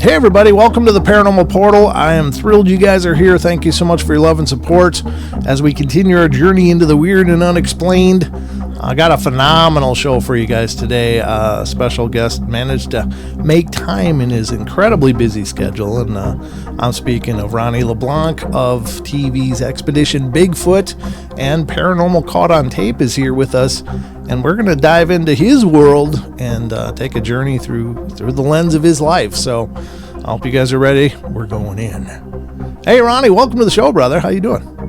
Hey everybody, welcome to the Paranormal Portal. I am thrilled you guys are here. Thank you so much for your love and support as we continue our journey into the weird and unexplained. I got a phenomenal show for you guys today. A special guest managed to make time in his incredibly busy schedule, and I'm speaking of Ronny Leblanc of TV's Expedition Bigfoot, and Paranormal Caught on Tape is here with us, and we're going to dive into his world and take a journey through the lens of his life. So I hope you guys are ready. We're going in. Hey Ronny, welcome to the show, brother. How you doing?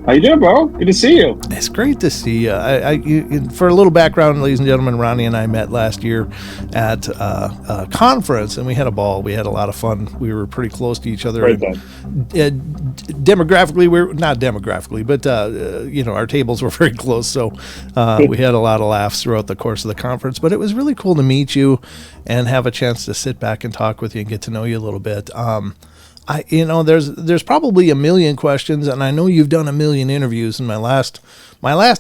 How you doing, bro? Good to see you. It's great to see you. For a little background, ladies and gentlemen, Ronny and I met last year at a conference, and we had a ball. We had a lot of fun. We were pretty close to each other. Right Demographically, we're not demographically, but our tables were very close. So we had a lot of laughs throughout the course of the conference. But it was really cool to meet you and have a chance to sit back and talk with you and get to know you a little bit. There's probably a million questions, and I know you've done a million interviews, and my last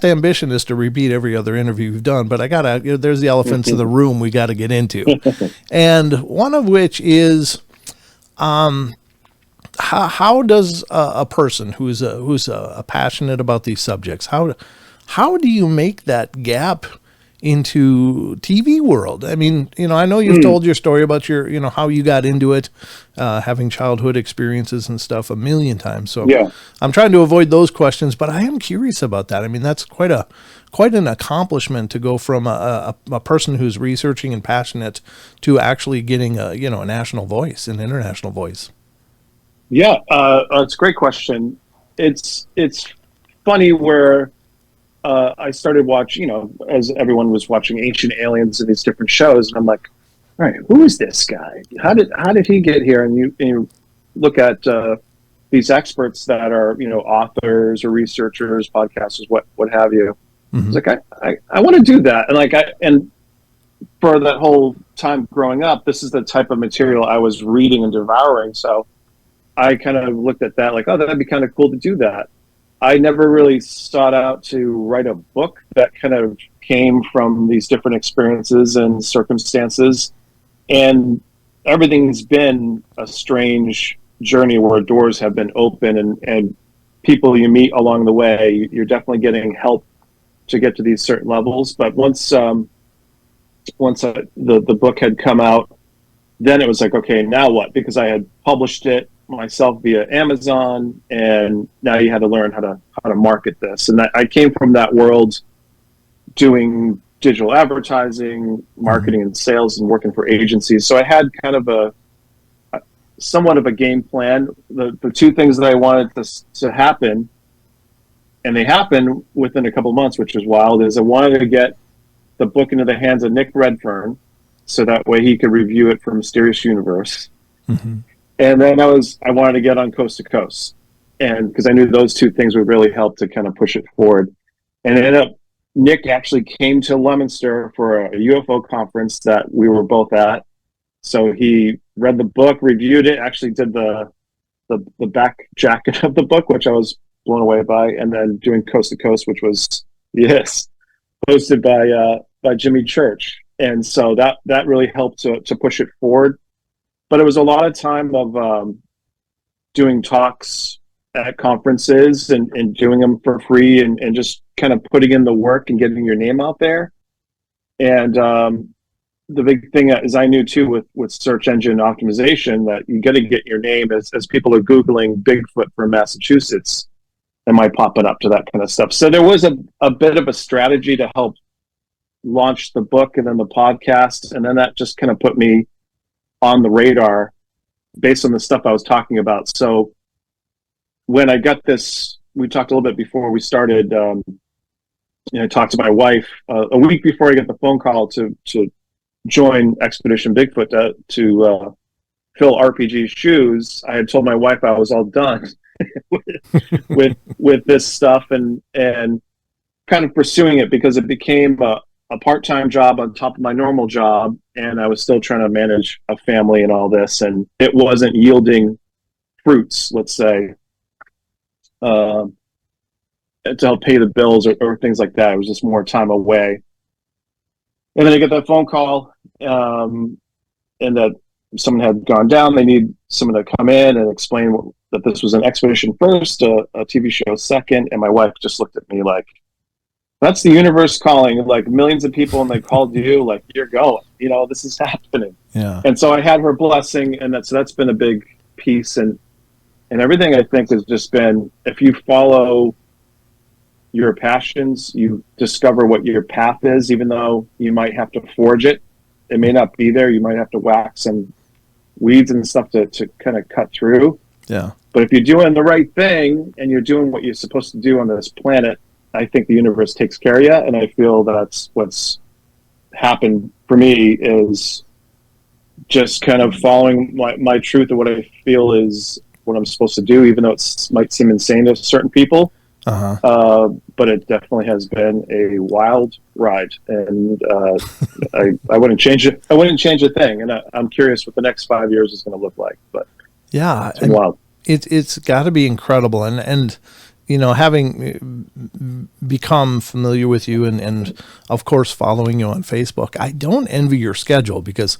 ambition is to repeat every other interview you've done, but there's the elephants in the room we got to get into. And one of which is, how does a person who's passionate about these subjects, how do you make that gap into TV world? I mean, I know you've told your story about your, how you got into it, having childhood experiences and stuff a million times. So yeah. I'm trying to avoid those questions, but I am curious about that. I mean, that's quite an accomplishment to go from a person who's researching and passionate to actually getting a national voice, an international voice. Yeah. It's a great question. It's funny where, I started watching, as everyone was watching Ancient Aliens and these different shows, and I'm like, all right, who is this guy? How did he get here? And you look at these experts that are authors or researchers, podcasters, what have you. Mm-hmm. It's like I want to do that, and for that whole time growing up, this is the type of material I was reading and devouring. So I kind of looked at that like, oh, that'd be kind of cool to do that. I never really sought out to write a book that kind of came from these different experiences and circumstances. And everything's been a strange journey where doors have been open and people you meet along the way, you're definitely getting help to get to these certain levels. But once the book had come out, then it was like, okay, now what? Because I had published it myself via Amazon, and now you had to learn how to market this. And I came from that world doing digital advertising, marketing and sales, and working for agencies. So I had kind of a somewhat of a game plan. The two things that I wanted to happen, and they happened within a couple of months, which was wild, is I wanted to get the book into the hands of Nick Redfern, so that way he could review it for Mysterious Universe. Mm-hmm. And then I wanted to get on Coast to Coast, and because I knew those two things would really help to kind of push it forward. And it ended up, Nick actually came to Leominster for a UFO conference that we were both at. So he read the book, reviewed it, actually did the back jacket of the book, which I was blown away by, and then doing Coast to Coast, which was hosted by Jimmy Church, and so that really helped to push it forward. But it was a lot of time of doing talks at conferences and doing them for free and just kind of putting in the work and getting your name out there. And the big thing is I knew too with search engine optimization that you got to get your name as people are Googling Bigfoot from Massachusetts, am I popping up to that kind of stuff. So there was a bit of a strategy to help launch the book and then the podcast. And then that just kind of put me on the radar based on the stuff I was talking about. So when I got this, we talked a little bit before we started, I talked to my wife a week before I got the phone call to join Expedition Bigfoot to fill RPG's shoes. I had told my wife I was all done with this stuff and kind of pursuing it because it became a part-time job on top of my normal job, and I was still trying to manage a family and all this, and it wasn't yielding fruits, let's say, to help pay the bills or things like that. It was just more time away. And then I get that phone call, and that someone had gone down. They need someone to come in and explain that this was an expedition first, a TV show second. And my wife just looked at me like, that's the universe calling, like millions of people, and they called you, like, you're going, this is happening. Yeah. And so I had her blessing, and that's been a big piece. And everything, I think, has just been, if you follow your passions, you discover what your path is, even though you might have to forge it. It may not be there. You might have to whack some weeds and stuff to kind of cut through. Yeah. But if you're doing the right thing and you're doing what you're supposed to do on this planet, I think the universe takes care of you. And I feel that's what's happened for me, is just kind of following my truth of what I feel is what I'm supposed to do, even though it might seem insane to certain people. But it definitely has been a wild ride, and I wouldn't change it. I wouldn't change a thing. And I'm curious what the next 5 years is going to look like. But yeah, it's been wild. It's got to be incredible, and having become familiar with you and of course following you on Facebook, I don't envy your schedule, because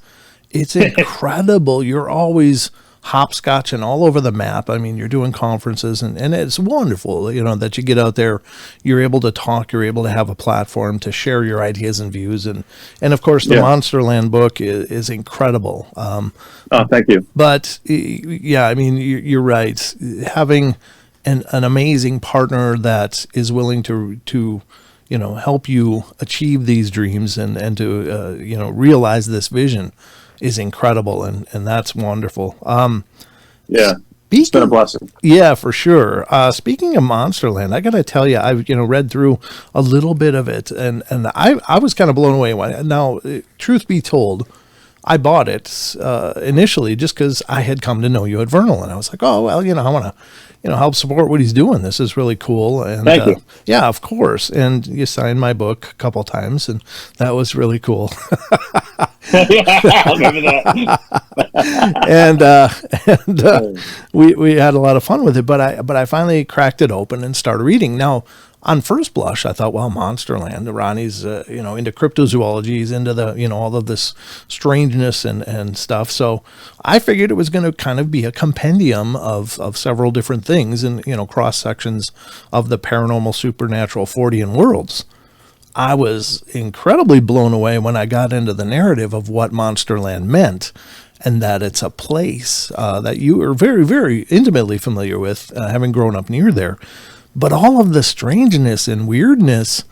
it's incredible. You're always hopscotching all over the map. I mean, you're doing conferences, and it's wonderful, that you get out there, you're able to talk, you're able to have a platform to share your ideas and views. And of course, the Monsterland book is incredible. Thank you. But yeah, I mean, you're right. Having an amazing partner that is willing to help you achieve these dreams and to realize this vision is incredible, and that's wonderful. It's been a blessing. Yeah, for sure. Speaking of Monsterland, I got to tell you, I've read through a little bit of it, and I was kind of blown away. Now, truth be told, I bought it initially just because I had come to know you at Vernal, and I was like, oh well, I want to help support what he's doing. This is really cool. And thank you. Yeah, of course. And you signed my book a couple times, and that was really cool. I remember that. and we had a lot of fun with it, but I finally cracked it open and started reading. Now, on first blush, I thought, well, Monsterland, Ronny's, into cryptozoology, he's into the, all of this strangeness and stuff. So I figured it was going to kind of be a compendium of several different things and, cross sections of the paranormal, supernatural, Fortean worlds. I was incredibly blown away when I got into the narrative of what Monsterland meant, and that it's a place that you are very, very intimately familiar with, having grown up near there. But all of the strangeness and weirdness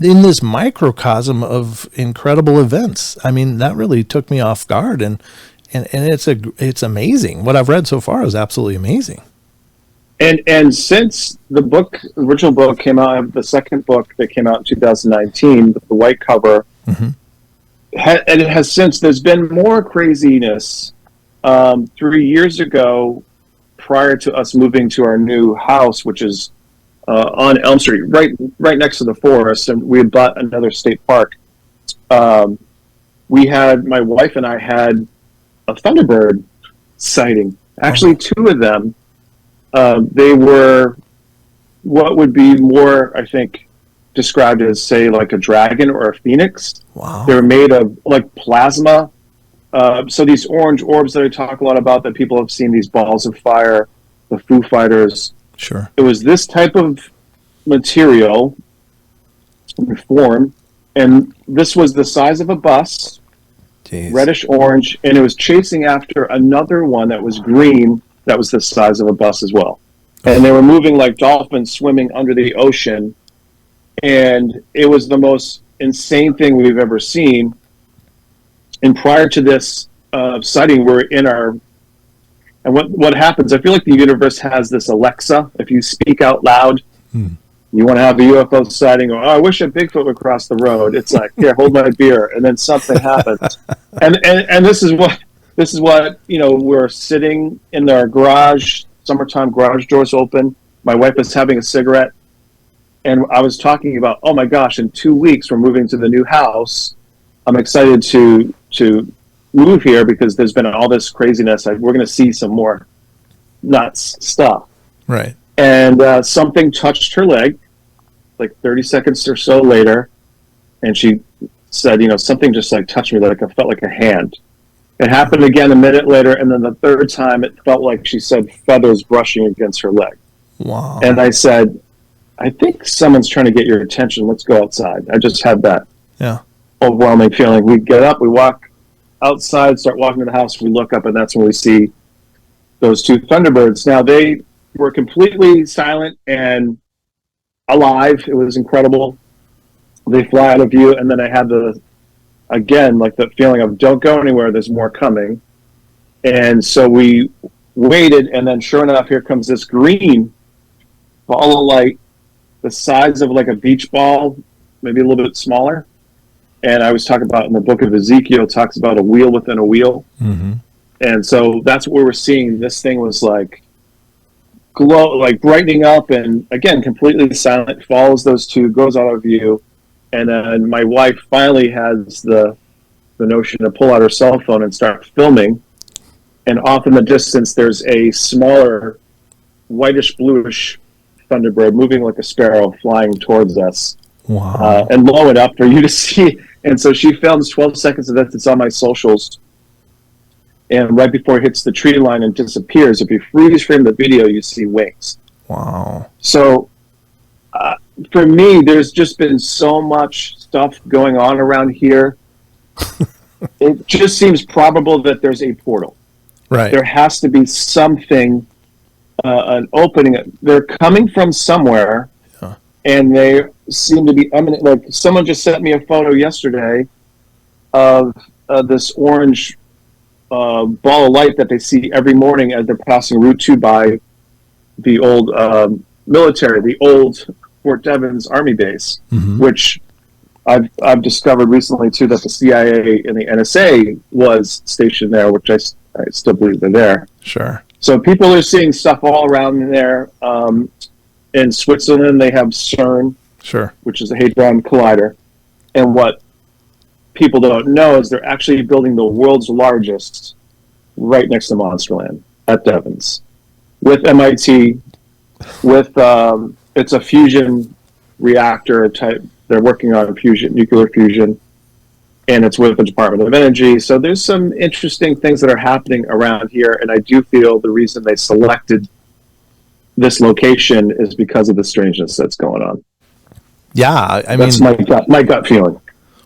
in this microcosm of incredible events, I mean, that really took me off guard, and it's amazing. What I've read so far is absolutely amazing. And since the original book came out, the second book that came out in 2019, the white cover, and it has since, there's been more craziness. 3 years ago, prior to us moving to our new house, which is on Elm Street, right next to the forest, and we had bought another state park. My wife and I had a Thunderbird sighting. Actually, two of them. They were what would be more, I think, described as, say, like a dragon or a phoenix. Wow. They were made of like plasma. So these orange orbs that I talk a lot about, that people have seen, these balls of fire, the Foo Fighters. Sure. It was this type of material form, and this was the size of a bus, reddish orange, and it was chasing after another one that was green that was the size of a bus as well. And they were moving like dolphins swimming under the ocean, and it was the most insane thing we've ever seen. And prior to this sighting, we're in our... And what happens, I feel like the universe has this Alexa. If you speak out loud, you want to have a UFO sighting, or, oh, I wish a Bigfoot would cross the road. It's like, here, hold my beer. And then something happens. And this is what, we're sitting in our garage, summertime, garage doors open. My wife is having a cigarette. And I was talking about, oh my gosh, in 2 weeks, we're moving to the new house. I'm excited to move here because there's been all this craziness. We're going to see some more nuts stuff. Right. And something touched her leg like 30 seconds or so later. And she said, something just like touched me, like I felt like a hand. It happened again a minute later, and then the third time it felt like she said feathers brushing against her leg. Wow. And I said, I think someone's trying to get your attention. Let's go outside. I just had that overwhelming feeling. We get up, we walk outside, start walking to the house, we look up, and that's when we see those two Thunderbirds. Now, they were completely silent and alive. It was incredible. They fly out of view, and then I had the feeling of don't go anywhere, there's more coming. And so we waited, and then sure enough, here comes this green ball of light, the size of like a beach ball, maybe a little bit smaller. And I was talking about in the book of Ezekiel, it talks about a wheel within a wheel. Mm-hmm. And so that's what we were seeing. This thing was like glow, like brightening up, and again, completely silent, follows those two, goes out of view. And then my wife finally has the notion to pull out her cell phone and start filming. And off in the distance, there's a smaller, whitish, bluish Thunderbird moving like a sparrow, flying towards us. Wow. And low enough for you to see. And so she films 12 seconds of this. It's on my socials. And right before it hits the tree line and disappears, if you freeze frame the video, you see wings. Wow. So for me, there's just been so much stuff going on around here. It just seems probable that there's a portal. Right. There has to be something, an opening. They're coming from somewhere, and they seem to be imminent. Like someone just sent me a photo yesterday of this orange ball of light that they see every morning as they're passing Route 2 by the old military, the old Fort Devens Army base, which I've discovered recently too that the CIA and the NSA was stationed there, which I still believe they're there. Sure. So people are seeing stuff all around there. In Switzerland, they have CERN, sure, which is a Hadron Collider. And what people don't know is they're actually building the world's largest right next to Monsterland at Devens with MIT, with it's a fusion reactor type. They're working on nuclear fusion, and it's with the Department of Energy. So there's some interesting things that are happening around here, and I do feel the reason they selected this location is because of the strangeness that's going on. Yeah, That's my gut feeling.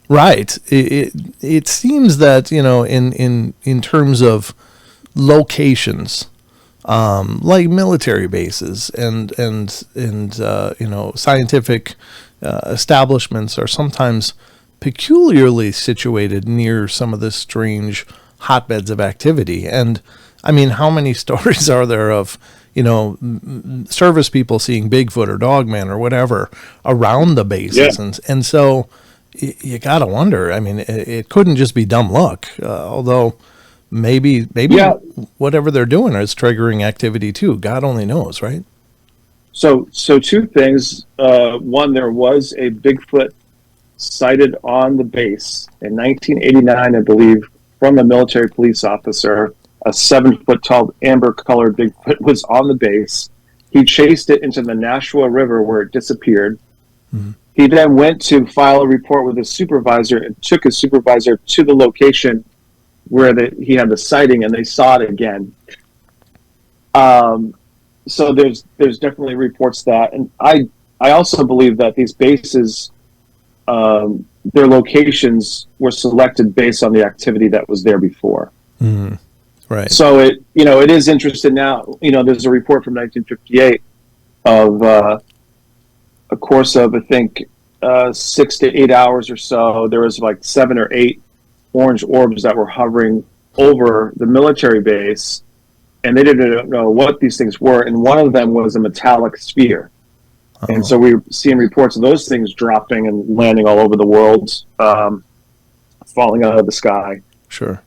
Right. It seems that, in terms of locations, like military bases and scientific establishments are sometimes peculiarly situated near some of this strange hotbeds of activity. And I mean, how many stories are there of, service people seeing Bigfoot or Dogman or whatever around the bases? Yeah. And so you got to wonder. I mean, it couldn't just be dumb luck, although maybe whatever they're doing is triggering activity too. God only knows, right? So two things. One, there was a Bigfoot sighted on the base in 1989, I believe, from a military police officer. A 7-foot tall amber-colored Bigfoot was on the base. He chased it into the Nashua River where it disappeared. Mm-hmm. He then went to file a report with his supervisor and took his supervisor to the location where he had the sighting, and they saw it again. So there's definitely reports that, and I also believe that these bases, their locations were selected based on the activity that was there before. Mm-hmm. Right. So it is interesting now. There's a report from 1958 of a course of, I think, 6 to 8 hours or so. There was like 7 or 8 orange orbs that were hovering over the military base, and they didn't know what these things were. And one of them was a metallic sphere. Uh-oh. And so we were seeing reports of those things dropping and landing all over the world, falling out of the sky. Sure.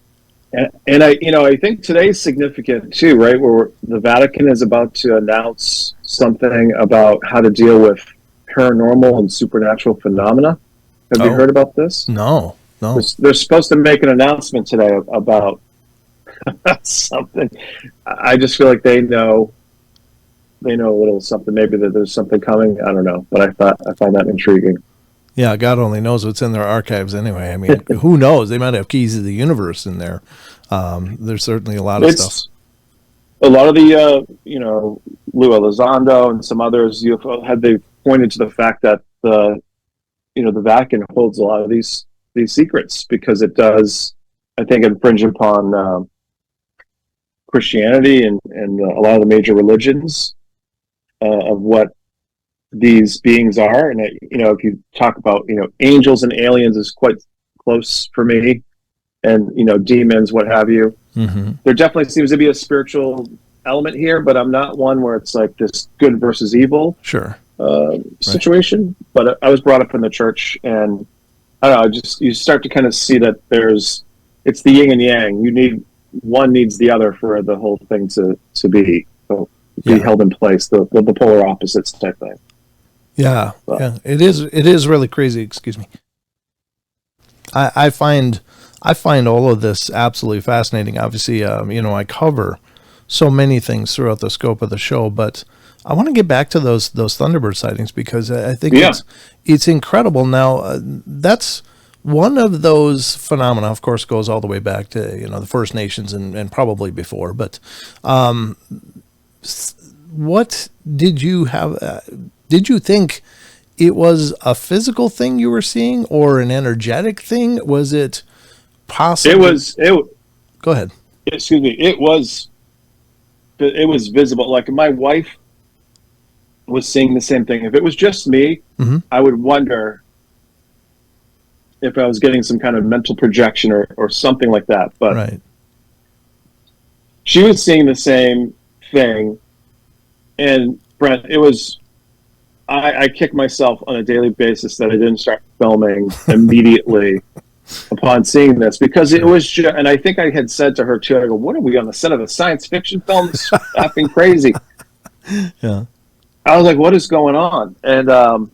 And I think today's significant too, right? Where the Vatican is about to announce something about how to deal with paranormal and supernatural phenomena. Have you heard about this? No. They're supposed to make an announcement today about something. I just feel like they know a little something. Maybe that there's something coming. I don't know, but I find that intriguing. Yeah, God only knows what's in their archives anyway. I mean, who knows? They might have keys to the universe in there. There's certainly a lot of stuff. A lot of the, Lou Elizondo and some others, UFO, they pointed to the fact that the Vatican holds a lot of these secrets because it does, I think, infringe upon Christianity and a lot of the major religions of what these beings are. And if you talk about angels and aliens is quite close for me, and demons, what have you. Mm-hmm. There definitely seems to be a spiritual element here, but I'm not one where it's like this good versus evil situation. Right. But I was brought up in the church, and I don't know, you start to kind of see that it's the yin and yang. One needs the other for the whole thing to be held in place, the polar opposites type thing. Yeah, yeah, it is really crazy. Excuse me. I find all of this absolutely fascinating. Obviously, I cover so many things throughout the scope of the show, but I want to get back to those Thunderbird sightings because I think it's incredible. Now, that's one of those phenomena. Of course, goes all the way back to the First Nations and probably before. But what did you have? Did you think it was a physical thing you were seeing or an energetic thing? Was it possible? Go ahead. Excuse me. It was visible. Like my wife was seeing the same thing. If it was just me, mm-hmm. I would wonder if I was getting some kind of mental projection or something like that. But she was seeing the same thing. And Brent, it was, I kick myself on a daily basis that I didn't start filming immediately upon seeing this, because it was just, and I think I had said to her too, I go, what are we on the set of a science fiction film? It's effing crazy. Yeah. I was like, what is going on? And,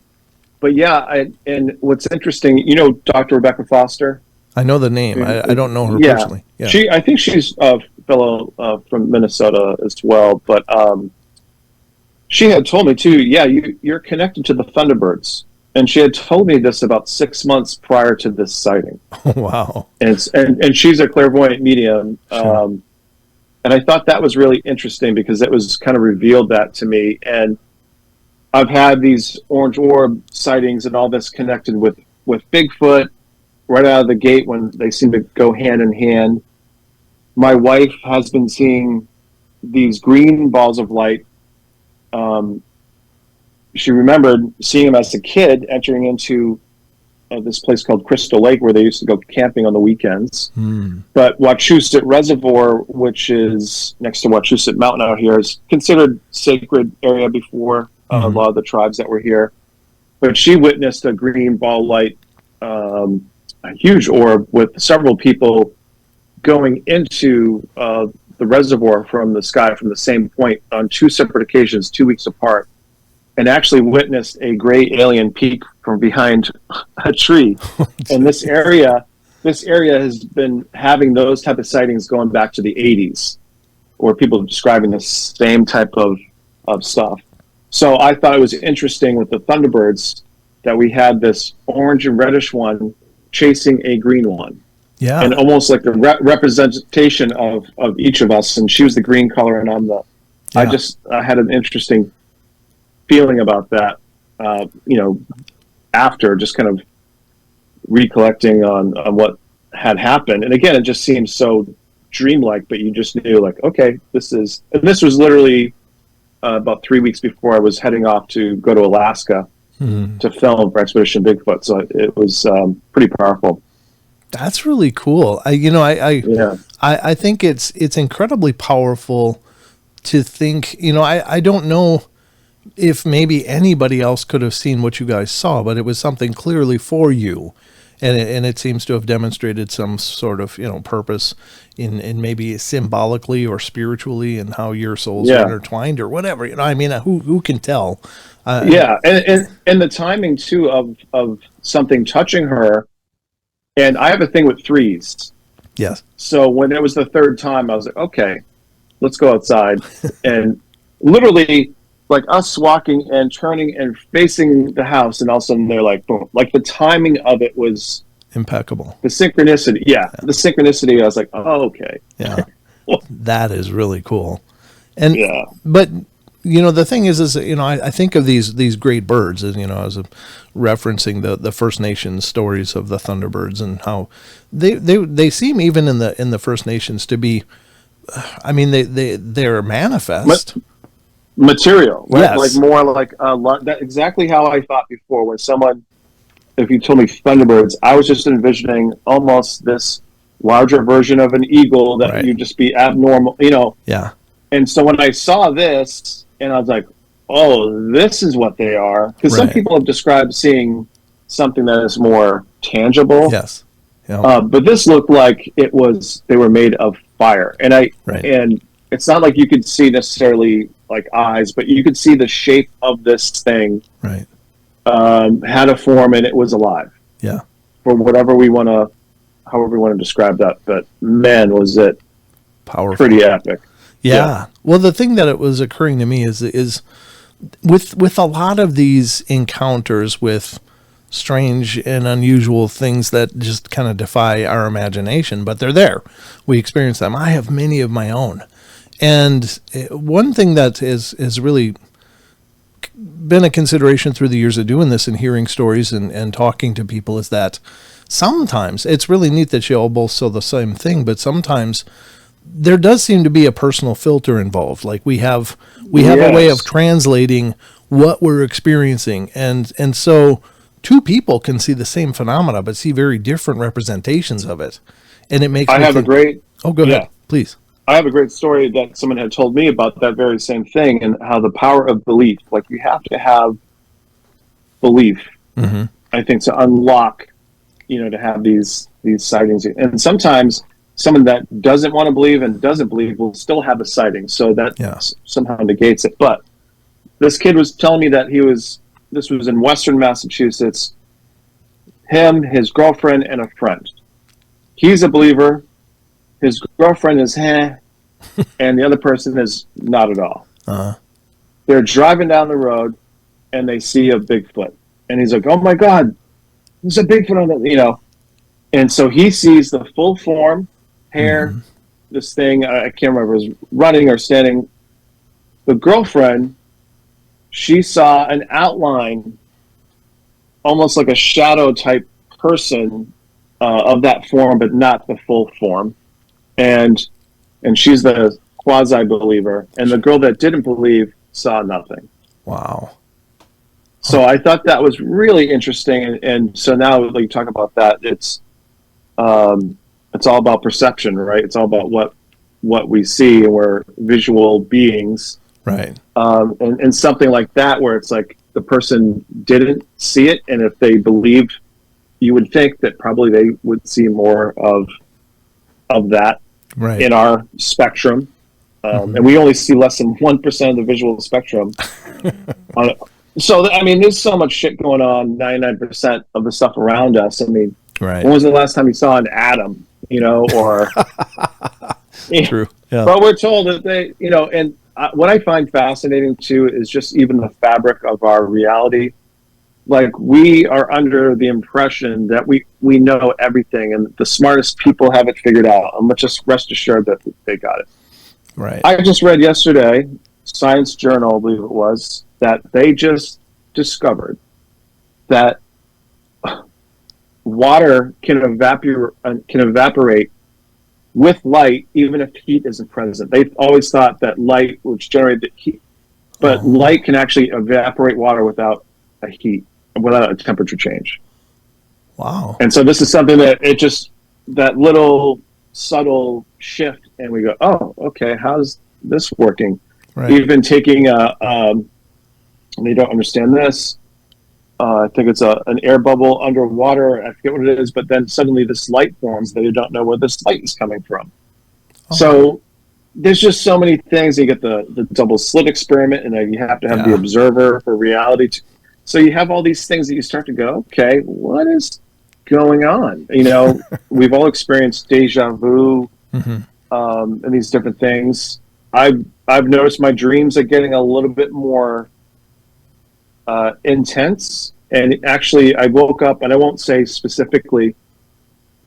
but yeah, and what's interesting, Dr. Rebecca Foster? I know the name. I don't know her personally. Yeah. I think she's a fellow from Minnesota as well, but, she had told me too, you're connected to the Thunderbirds. And she had told me this about 6 months prior to this sighting. Oh, wow. And she's a clairvoyant medium. Sure. And I thought that was really interesting because it was kind of revealed that to me. And I've had these orange orb sightings and all this connected with Bigfoot right out of the gate when they seem to go hand in hand. My wife has been seeing these green balls of light. She remembered seeing him as a kid entering into this place called Crystal Lake where they used to go camping on the weekends. But Wachusett Reservoir, which is next to Wachusett Mountain out here, is considered sacred area before a lot of the tribes that were here. But she witnessed a green ball light, a huge orb with several people going into the reservoir from the sky from the same point on two separate occasions, 2 weeks apart, and actually witnessed a gray alien peek from behind a tree. And this area has been having those type of sightings going back to the 80s, where people are describing the same type of stuff. So I thought it was interesting with the Thunderbirds that we had this orange and reddish one chasing a green one. Yeah. And almost like the representation of each of us. And she was the green color and I'm the... Yeah. I had an interesting feeling about that, after just kind of recollecting on what had happened. And again, it just seems so dreamlike, but you just knew like, okay, this was literally about 3 weeks before I was heading off to go to Alaska to film for Expedition Bigfoot. So it was pretty powerful. That's really cool. I think it's incredibly powerful to think, I don't know if maybe anybody else could have seen what you guys saw, but it was something clearly for you. And it seems to have demonstrated some sort of, purpose in maybe symbolically or spiritually and how your souls are intertwined or whatever. Who can tell? And the timing too of something touching her. And I have a thing with threes. Yes. So when it was the third time, I was like, okay, let's go outside. And literally, like us walking and turning and facing the house, and all of a sudden they're like, boom. Like the timing of it was impeccable. the synchronicity. Yeah, the synchronicity. I was like, oh, okay. Yeah, that is really cool. And Yeah. but the thing is I think of these great birds as I was referencing the First Nations stories of the Thunderbirds and how they seem even in the First Nations to be, I mean they're manifest material, right? Yes. Like more like that. Exactly how I thought before. When someone, if you told me Thunderbirds, I was just envisioning almost this larger version of an eagle that Right. you'd just be abnormal, Yeah. And so when I saw this, and I was like, oh, this is what they are. Because some Right. people have described seeing something that is more tangible. Yes. Yeah. But this looked like they were made of fire. And Right. and it's not like you could see necessarily like eyes, but you could see the shape of this thing Right. had a form, and it was alive. Yeah. For however we want to describe that. But man, was it Powerful. pretty epic. Yeah. Well, the thing that it was occurring to me is with a lot of these encounters with strange and unusual things that just kind of defy our imagination, but they're there. We experience them. I have many of my own. And one thing that is really been a consideration through the years of doing this and hearing stories and talking to people is that sometimes it's really neat that you all both saw the same thing, but sometimes there does seem to be a personal filter involved. Like we have a way of translating what we're experiencing. And so two people can see the same phenomena, but see very different representations of it. And it makes I have a great go ahead, please. I have a great story that someone had told me about that very same thing, and how the power of belief, like you have to have belief, Mm-hmm. I think, to unlock, to have these sightings. And sometimes someone that doesn't want to believe and doesn't believe will still have a sighting. So that somehow negates it. But this kid was telling me that this was in Western Massachusetts, him, his girlfriend, and a friend. He's a believer. His girlfriend is and the other person is not at all. Uh-huh. They're driving down the road and they see a Bigfoot. And he's like, oh my God, there's a Bigfoot on the, And so he sees the full form, hair, this thing, I can't remember, if it was running or standing. The girlfriend, she saw an outline, almost like a shadow type person of that form, but not the full form. And she's the quasi-believer. And the girl that didn't believe saw nothing. Wow. So I thought that was really interesting. And so now, like, you talk about that, it's all about perception, right? It's all about what we see, and we're visual beings. Right. And something like that, where it's like the person didn't see it, and if they believed, you would think that probably they would see more of that in our spectrum. And we only see less than 1% of the visual spectrum. So, I mean, there's so much shit going on, 99% of the stuff around us. I mean, right. When was the last time you saw an atom, or... True. Yeah. But we're told that they, and what I find fascinating, too, is just even the fabric of our reality. Like, we are under the impression that we know everything, and the smartest people have it figured out. And let's just rest assured that they got it. Right. I just read yesterday, Science Journal, I believe it was, that they just discovered that water can evaporate with light, even if heat isn't present. They've always thought that light would generate the heat, but light can actually evaporate water without a temperature change. Wow. And so this is something that that little subtle shift, and we go, oh, okay, how's this working? Right. Even taking and they don't understand this. I think it's an air bubble underwater. I forget what it is, but then suddenly this light forms. They don't know where this light is coming from. Oh. So there's just so many things. You get the double slit experiment, and then you have to have the observer for reality. So you have all these things that you start to go, okay, what is going on? We've all experienced deja vu and these different things. I've noticed my dreams are getting a little bit more intense. And actually, I woke up, and I won't say specifically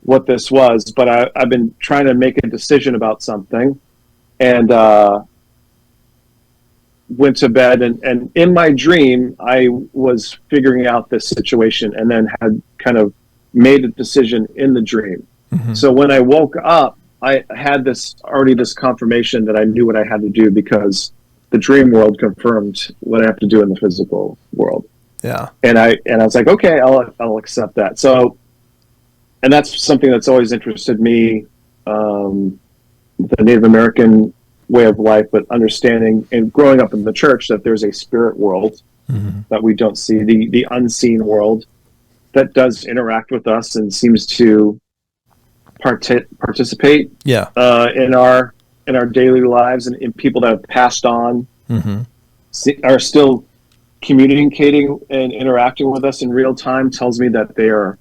what this was, but I've been trying to make a decision about something, and went to bed. And in my dream, I was figuring out this situation, and then had kind of made a decision in the dream. Mm-hmm. So when I woke up, I had this confirmation that I knew what I had to do, because the dream world confirmed what I have to do in the physical world. Yeah. And I was like, okay, I'll accept that. So, and that's something that's always interested me, the Native American way of life, but understanding and growing up in the church that there's a spirit world mm-hmm. that we don't see, the unseen world that does interact with us and seems to participate in our daily lives, and in people that have passed on mm-hmm. are still communicating and interacting with us in real time. Tells me that they are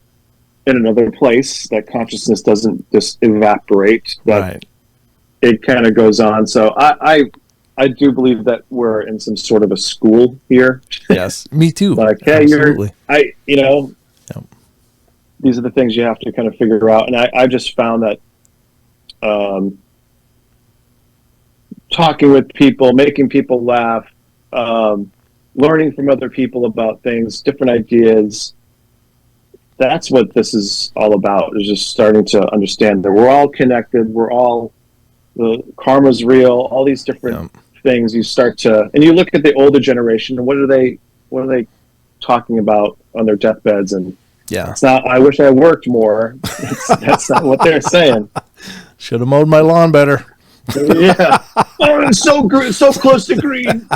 in another place, that consciousness doesn't just evaporate, that right. It kind of goes on. So I do believe that we're in some sort of a school here. Yes, me too. Like, hey, absolutely. Yep. These are the things you have to kind of figure out. And I just found that talking with people, making people laugh, learning from other people about things, different ideas, that's what this is all about, is just starting to understand that we're all connected, the karma's real, all these different things. You start to, and you look at the older generation, and what are they talking about on their deathbeds? And it's not, I wish I worked more. That's not what they're saying. Should have mowed my lawn better. Yeah. Oh, it's so close to green.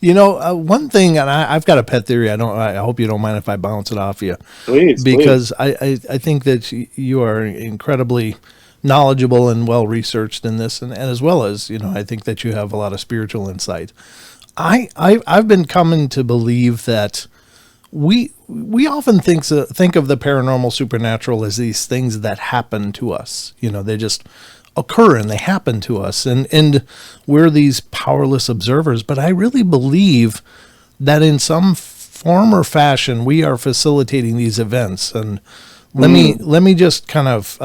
One thing, and I've got a pet theory. I hope you don't mind if I bounce it off you. Please, because please. I think that you are incredibly knowledgeable and well researched in this, and as well as, I think that you have a lot of spiritual insight. I've been coming to believe that we often think of the paranormal, supernatural as these things that happen to us. They just occur and they happen to us, and we're these powerless observers. But I really believe that in some form or fashion we are facilitating these events. And let me just kind of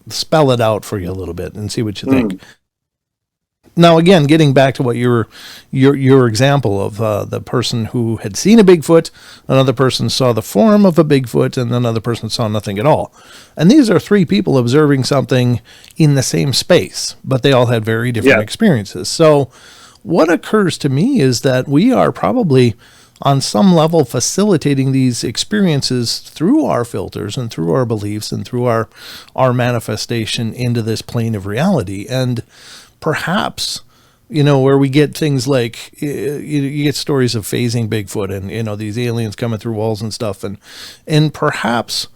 spell it out for you a little bit and see what you think. Now, again, getting back to what your example of the person who had seen a Bigfoot, another person saw the form of a Bigfoot, and another person saw nothing at all. And these are three people observing something in the same space, but they all had very different experiences. So what occurs to me is that we are probably on some level facilitating these experiences through our filters and through our beliefs and through our manifestation into this plane of reality. And perhaps, where we get things like, you get stories of phasing Bigfoot and, these aliens coming through walls and stuff. And perhaps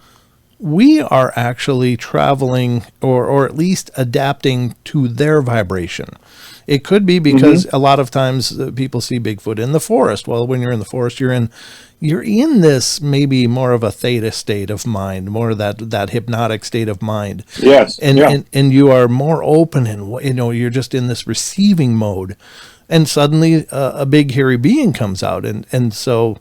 we are actually traveling or at least adapting to their vibration. It could be because a lot of times people see Bigfoot in the forest. Well, when you're in the forest, you're in this maybe more of a theta state of mind, more of that hypnotic state of mind. Yes. And you are more open, and you're just in this receiving mode. And suddenly a big hairy being comes out, and so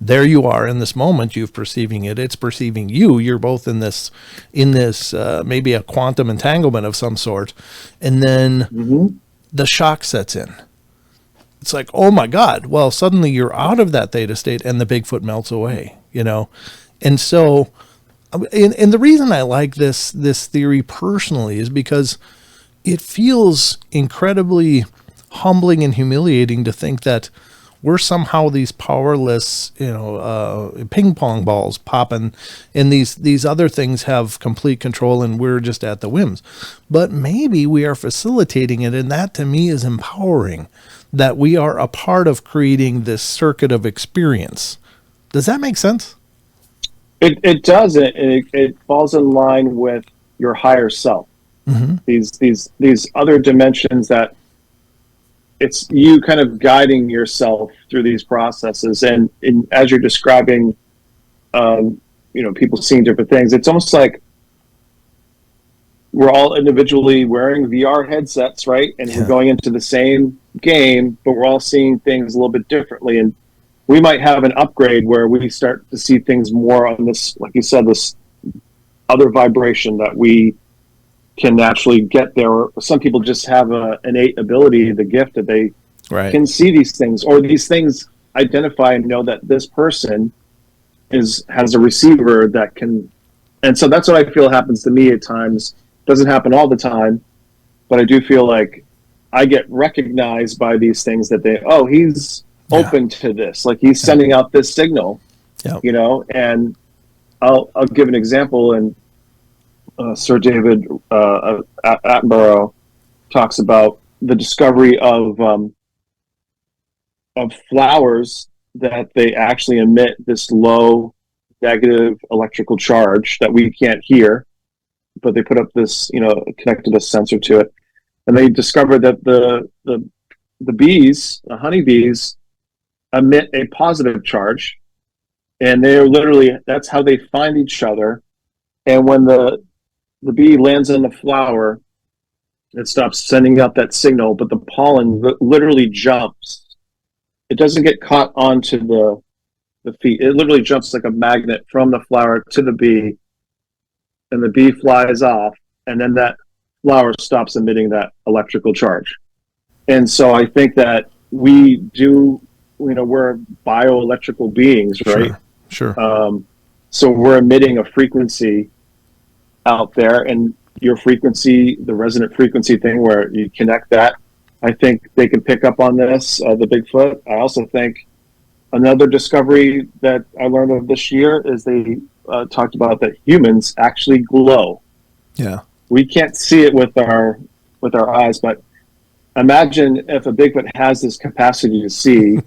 there you are in this moment. You're perceiving it. It's perceiving you. You're both in this maybe a quantum entanglement of some sort, and then the shock sets in. It's like, oh my God. Well, suddenly you're out of that theta state and the Bigfoot melts away, And so, and the reason I like this theory personally is because it feels incredibly humbling and humiliating to think that we're somehow these powerless, ping pong balls popping, and these other things have complete control, and we're just at the whims. But maybe we are facilitating it, and that to me is empowering, that we are a part of creating this circuit of experience. Does that make sense? It does. It falls in line with your higher self. Mm-hmm. These other dimensions that it's you kind of guiding yourself through these processes. And as you're describing, people seeing different things, it's almost like we're all individually wearing VR headsets, right? And we're going into the same game, but we're all seeing things a little bit differently. And we might have an upgrade where we start to see things more on this, like you said, this other vibration that we can naturally get there. Or some people just have an innate ability, the gift that they can see these things, or these things identify and know that this person has a receiver that can. And so that's what I feel happens to me at times. Doesn't happen all the time, but I do feel like I get recognized by these things that he's open to this. Like he's sending out this signal, you know, and I'll give an example. And Sir David Attenborough talks about the discovery of flowers that they actually emit this low negative electrical charge that we can't hear, but they put up this, you know, connected a sensor to it, and they discovered that the bees, the honeybees, emit a positive charge, and they're literally, that's how they find each other. And when the bee lands on the flower, it stops sending out that signal, but the pollen literally jumps. It doesn't get caught onto the feet. It literally jumps like a magnet from the flower to the bee, and the bee flies off, and then that flower stops emitting that electrical charge. And so I think that we do, you know, we're bioelectrical beings, right? Sure. So we're emitting a frequency out there, and your frequency, the resonant frequency thing where you connect that, I think they can pick up on this, the Bigfoot. I also think another discovery that I learned of this year is they talked about that humans actually glow. Yeah. We can't see it with our eyes, but imagine if a Bigfoot has this capacity to see,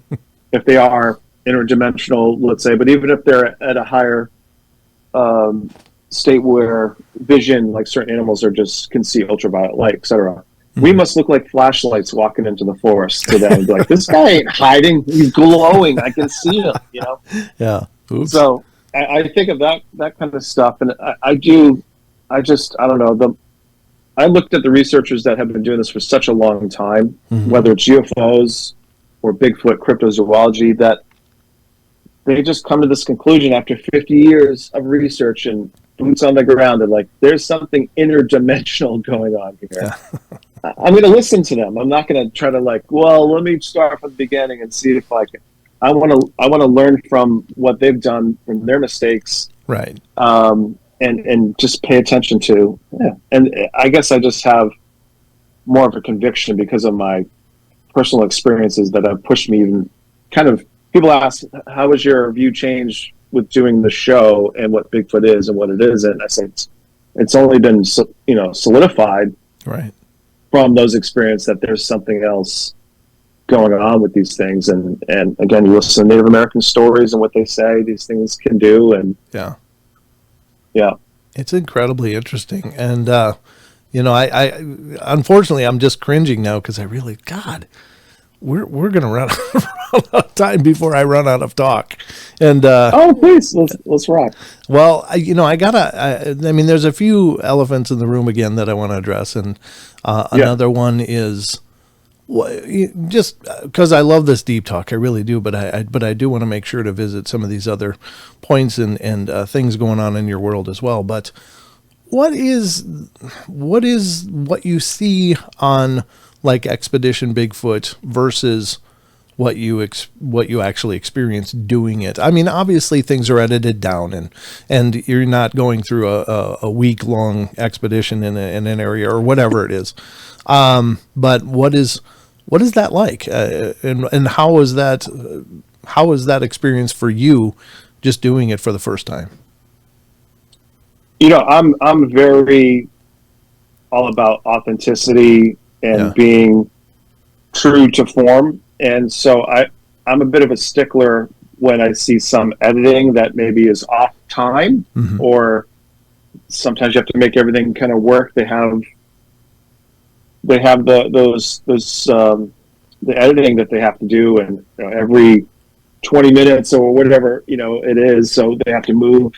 if they are interdimensional, let's say, but even if they're at a higher state where vision, like certain animals are just can see ultraviolet light, etc. We must look like flashlights walking into the forest to them and be like, this guy ain't hiding, he's glowing, I can see him, you know? Yeah. Oops. So I think of that kind of stuff, and I don't know, I looked at the researchers that have been doing this for such a long time, whether it's UFOs or Bigfoot cryptozoology, that they just come to this conclusion after 50 years of research and boots on the ground, and like, there's something interdimensional going on here. Yeah. I'm going to listen to them. I'm not going to try to like, well, let me start from the beginning and see if I can. I want to learn from what they've done, from their mistakes, right? And just pay attention to. Yeah. And I guess I just have more of a conviction because of my personal experiences that have pushed me. Even kind of, people ask, how has your view changed with doing the show and what Bigfoot is and what it isn't? And I say it's only been solidified, right, from those experiences that there's something else going on with these things. And again, you listen to Native American stories and what they say these things can do, and yeah, it's incredibly interesting. And I unfortunately I'm just cringing now because I really, God, we're gonna run out of time before I run out of talk. And please, let's rock. Well, I mean, there's a few elephants in the room again that I want to address, and another one is just because I love this deep talk, I really do, but I do want to make sure to visit some of these other points and things going on in your world as well. But what is what you see on like Expedition Bigfoot versus what you actually experience doing it? I mean, obviously things are edited down, and you're not going through a week-long expedition in an area or whatever it is. But what is that like? And how is that experience for you, just doing it for the first time? I'm very all about authenticity and being true to form. And so I'm a bit of a stickler when I see some editing that maybe is off time, or sometimes you have to make everything kind of work. They have the editing that they have to do, and every 20 minutes or whatever it is. So they have to move.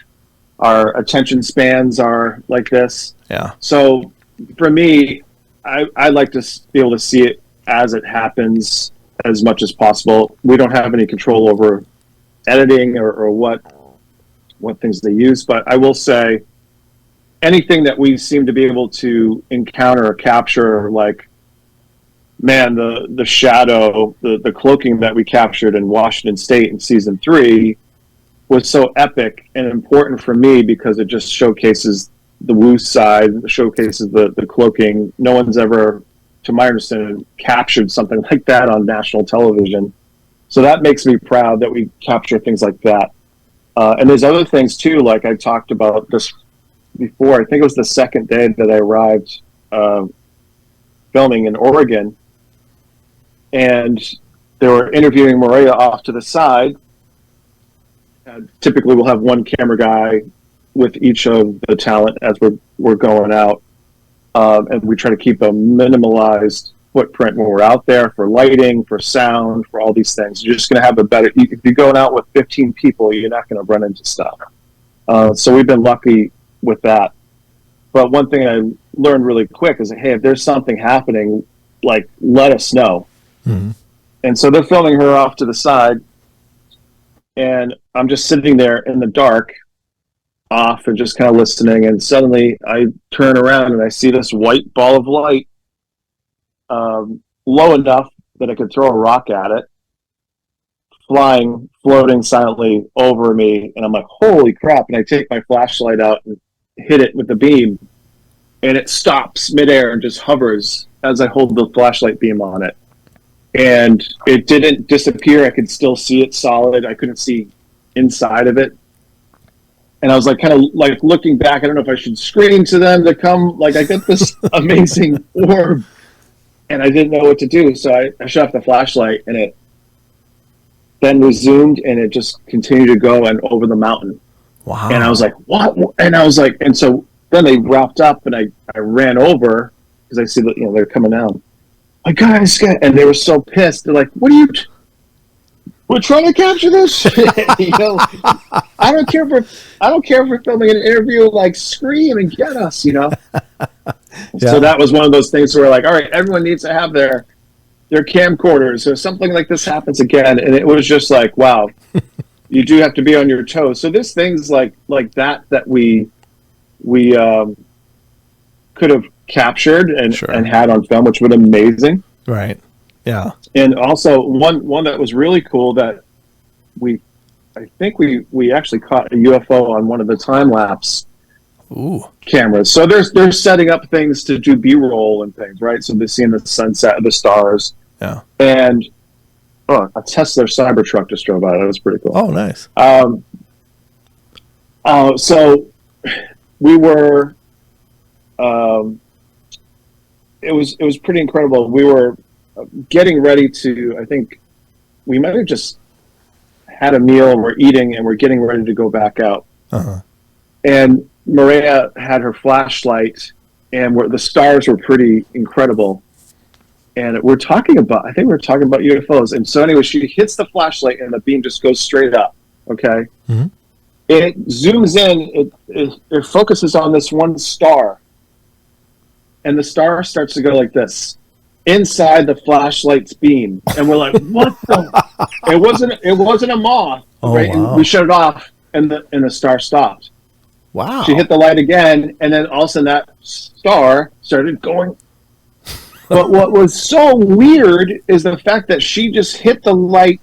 Our attention spans are like this. Yeah. So for me, I like to be able to see it as it happens as much as possible. We don't have any control over editing or what things they use, but I will say anything that we seem to be able to encounter or capture, like, man, the shadow, the cloaking that we captured in Washington State in season 3 was so epic and important for me because it just showcases the woo side, showcases the cloaking. No one's ever, to my understanding, captured something like that on national television. So that makes me proud that we capture things like that. And there's other things too, like I talked about this before. I think it was the second day that I arrived filming in Oregon, and they were interviewing Maria off to the side. Typically, we'll have one camera guy with each of the talent as we're going out, and we try to keep a minimalized footprint when we're out there for lighting, for sound, for all these things. You're just going to have a better. If you're going out with 15 people, you're not going to run into stuff. So we've been lucky with that. But one thing I learned really quick is, hey, if there's something happening, like, let us know. Mm-hmm. And so they're filming her off to the side, and I'm just sitting there in the dark, off and just kind of listening. And suddenly I turn around and I see this white ball of light, low enough that I could throw a rock at it, floating silently over me. And I'm like, holy crap. And I take my flashlight out and hit it with the beam, and it stops midair and just hovers as I hold the flashlight beam on it. And it didn't disappear. I could still see it solid. I couldn't see inside of it. And I was like, kind of like looking back, I don't know if I should scream to them to come. Like, I got this amazing orb, and I didn't know what to do. So I shut off the flashlight, and it then resumed, and it just continued to go and over the mountain. Wow. And I was like, what? And I was like, and so then they wrapped up, and I ran over because I see that, they're coming down. My guys, and they were so pissed. They're like, what are you? We're trying to capture this. I don't care if we're filming an interview. Like, scream and get us. Yeah. So that was one of those things where we're like, all right, everyone needs to have their camcorders, or something like this happens again. And it was just like, wow, you do have to be on your toes. So there's things like that we could have captured and had on film, which would have been amazing. Right. Yeah. And also one that was really cool that I think we actually caught a UFO on one of the time lapse cameras. So they're setting up things to do B-roll and things, right? So they're seeing the sunset, the stars. Yeah. And a Tesla Cybertruck just drove by. That was pretty cool. Oh, nice. So we were. It was pretty incredible. We were getting ready to. I think we might have just had a meal and we're eating and we're getting ready to go back out. Uh-huh. And Maria had her flashlight, and the stars were pretty incredible. And I think we're talking about UFOs. And so anyway, she hits the flashlight and the beam just goes straight up. Okay. Mm-hmm. It zooms in. It focuses on this one star, and the star starts to go like this inside the flashlight's beam. And we're like, what the? It wasn't a moth, right? Wow. And we shut it off, and the star stopped. Wow. She hit the light again, and then all of a sudden that star started going. But what was so weird is the fact that she just hit the light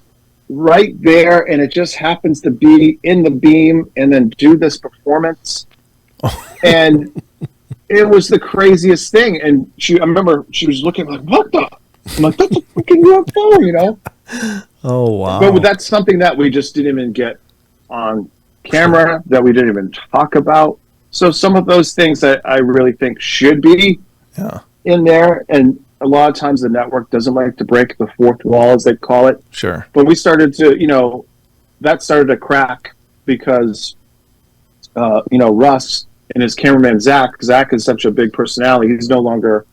right there, and it just happens to be in the beam and then do this performance. And it was the craziest thing. And I remember she was looking like, what the? I'm like, that's a freaking UFO, Oh, wow. But that's something that we just didn't even get on camera, that we didn't even talk about. So some of those things that I really think should be in there, and a lot of times the network doesn't like to break the fourth wall, as they call it. Sure. But we started to, that started to crack because, Russ and his cameraman, Zach is such a big personality. He's no longer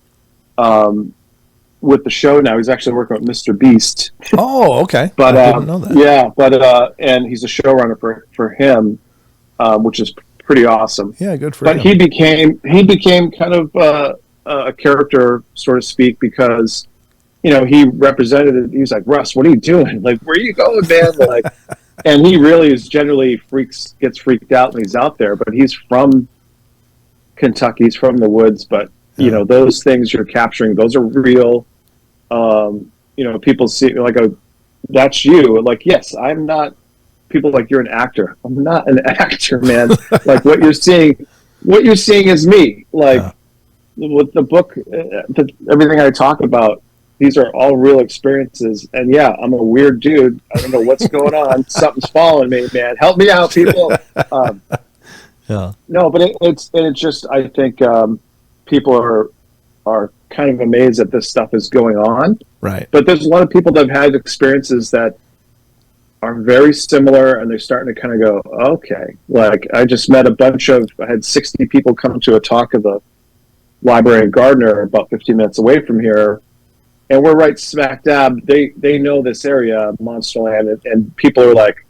with the show now. He's actually working with Mr. Beast. Oh, okay. But I didn't know that. Yeah, and he's a showrunner for him, which is pretty awesome. Yeah, good for him. But he became kind of a character, so to speak, because he represented it. He was like, Russ, what are you doing? Like, where are you going, man? Like, and he really is generally gets freaked out when he's out there. But he's from Kentucky. He's from the woods. But those things you're capturing, those are real. People see like that's you. Like, yes, I'm not. People like, you're an actor. I'm not an actor, man. Like, what you're seeing is me. Like, with the book, everything I talk about, these are all real experiences. And yeah, I'm a weird dude. I don't know what's going on. Something's following me, man. Help me out, people. No, but it's just, I think people are kind of amazed that this stuff is going on. Right. But there's a lot of people that have had experiences that are very similar, and they're starting to kind of go, okay. Like, I just met I had 60 people come to a talk of the library in Gardner, about 15 minutes away from here, and we're right smack dab. They know this area, Monsterland, and people are like,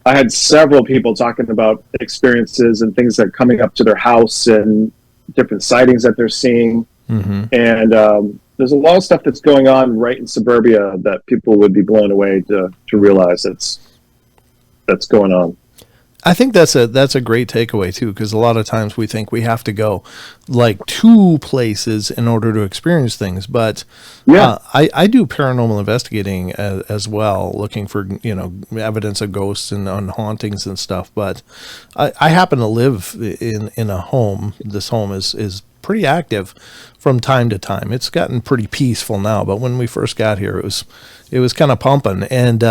I had several people talking about experiences and things that are coming up to their house and different sightings that they're seeing. Mm-hmm. And there's a lot of stuff that's going on right in suburbia that people would be blown away to realize that's going on. I think that's a great takeaway too, because a lot of times we think we have to go like to places in order to experience things. But I do paranormal investigating as well, looking for evidence of ghosts and on hauntings and stuff. But I happen to live in a home. This home is pretty active from time to time. It's gotten pretty peaceful now, but when we first got here, it was kind of pumping, and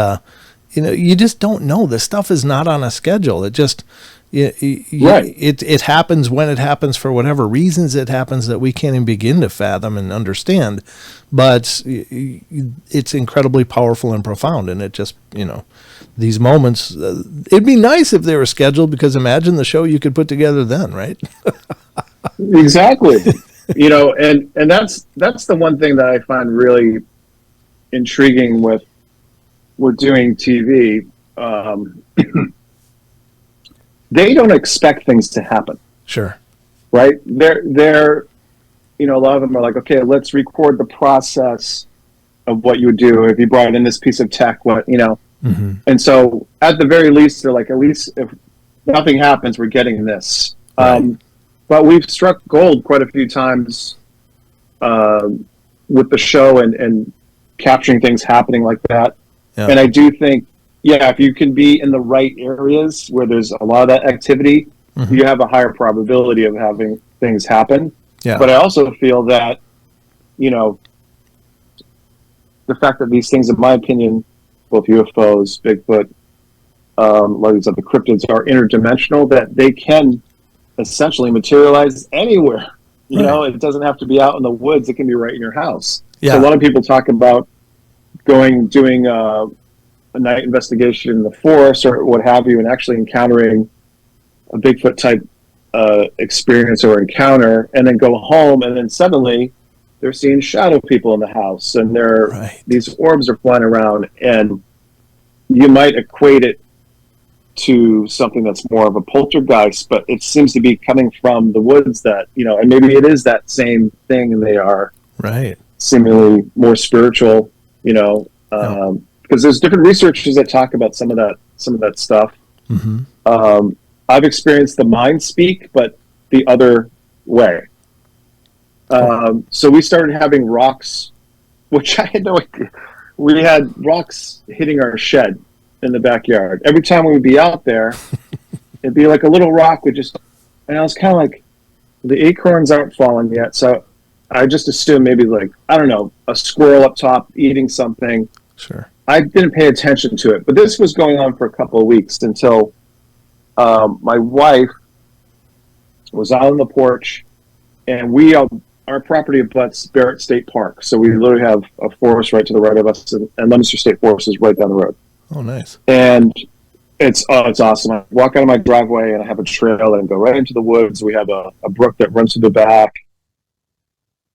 you just don't know. This stuff is not on a schedule. It just it happens when it happens, for whatever reasons it happens that we can't even begin to fathom and understand. But it's incredibly powerful and profound, and it just these moments. It'd be nice if they were scheduled, because imagine the show you could put together then, right? Exactly. And that's the one thing that I find really intriguing with doing TV. They don't expect things to happen. Sure. Right? They're a lot of them are like, okay, let's record the process of what you would do if you brought in this piece of tech, Mm-hmm. And so at the very least, they're like, at least if nothing happens, we're getting this. Right. But we've struck gold quite a few times with the show and capturing things happening like that. Yeah. And I do think, if you can be in the right areas where there's a lot of that activity, mm-hmm. you have a higher probability of having things happen. Yeah. But I also feel that, the fact that these things, in my opinion, both UFOs, Bigfoot, a lot of these other cryptids are interdimensional, that they can essentially materialize anywhere. It doesn't have to be out in the woods. It can be right in your house. Yeah. So a lot of people talk about doing a night investigation in the forest or what have you, and actually encountering a Bigfoot type experience or encounter, and then go home, and then suddenly they're seeing shadow people in the house, and these orbs are flying around, and you might equate it to something that's more of a poltergeist, but it seems to be coming from the woods that, and maybe it is that same thing, and they are seemingly more spiritual, because there's different researchers that talk about some of that stuff. Mm-hmm. I've experienced the mind speak, but the other way. So we started having rocks, which I had no idea. We had rocks hitting our shed in the backyard. Every time we would be out there, it'd be like a little rock would just, and I was kind of like, the acorns aren't falling yet. So I just assumed maybe like, I don't know, a squirrel up top eating something. Sure. I didn't pay attention to it, but this was going on for a couple of weeks until my wife was out on the porch, and our property abuts Barrett State Park. So we literally have a forest right to the right of us, and Leominster State Forest is right down the road. Oh, nice. And it's awesome. I walk out of my driveway, and I have a trail and go right into the woods. We have a brook that runs through the back.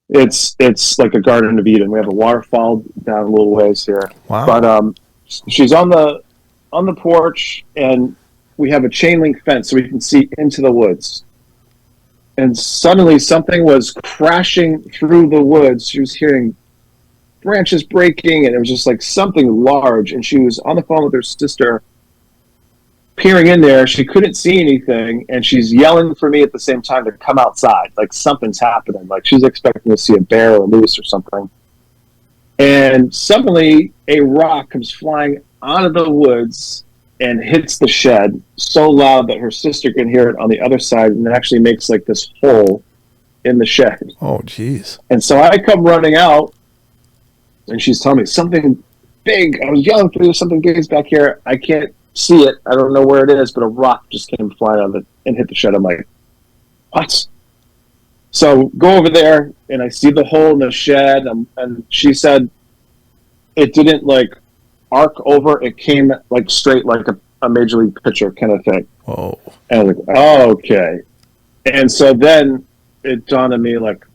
It's like a Garden of Eden. We have a waterfall down a little ways here. Wow. But she's on the porch, and we have a chain link fence so we can see into the woods. And suddenly something was crashing through the woods. She was hearing branches breaking, and it was just like something large. And she was on the phone with her sister, peering in there. She couldn't see anything, and she's yelling for me at the same time to come outside. Like something's happening. Like she's expecting to see a bear or a moose or something. And suddenly a rock comes flying out of the woods and hits the shed so loud that her sister can hear it on the other side, and it actually makes like this hole in the shed. Oh, jeez. And so I come running out, and she's telling me something big. I was yelling for you, something big is back here. I can't see it. I don't know where it is, but a rock just came flying out of it and hit the shed. I'm like, what? So go over there, and I see the hole in the shed, and she said it didn't like arc over. It came like straight, like a major league pitcher kind of thing. Oh. And I was like, oh, okay. And so then it dawned on me, like,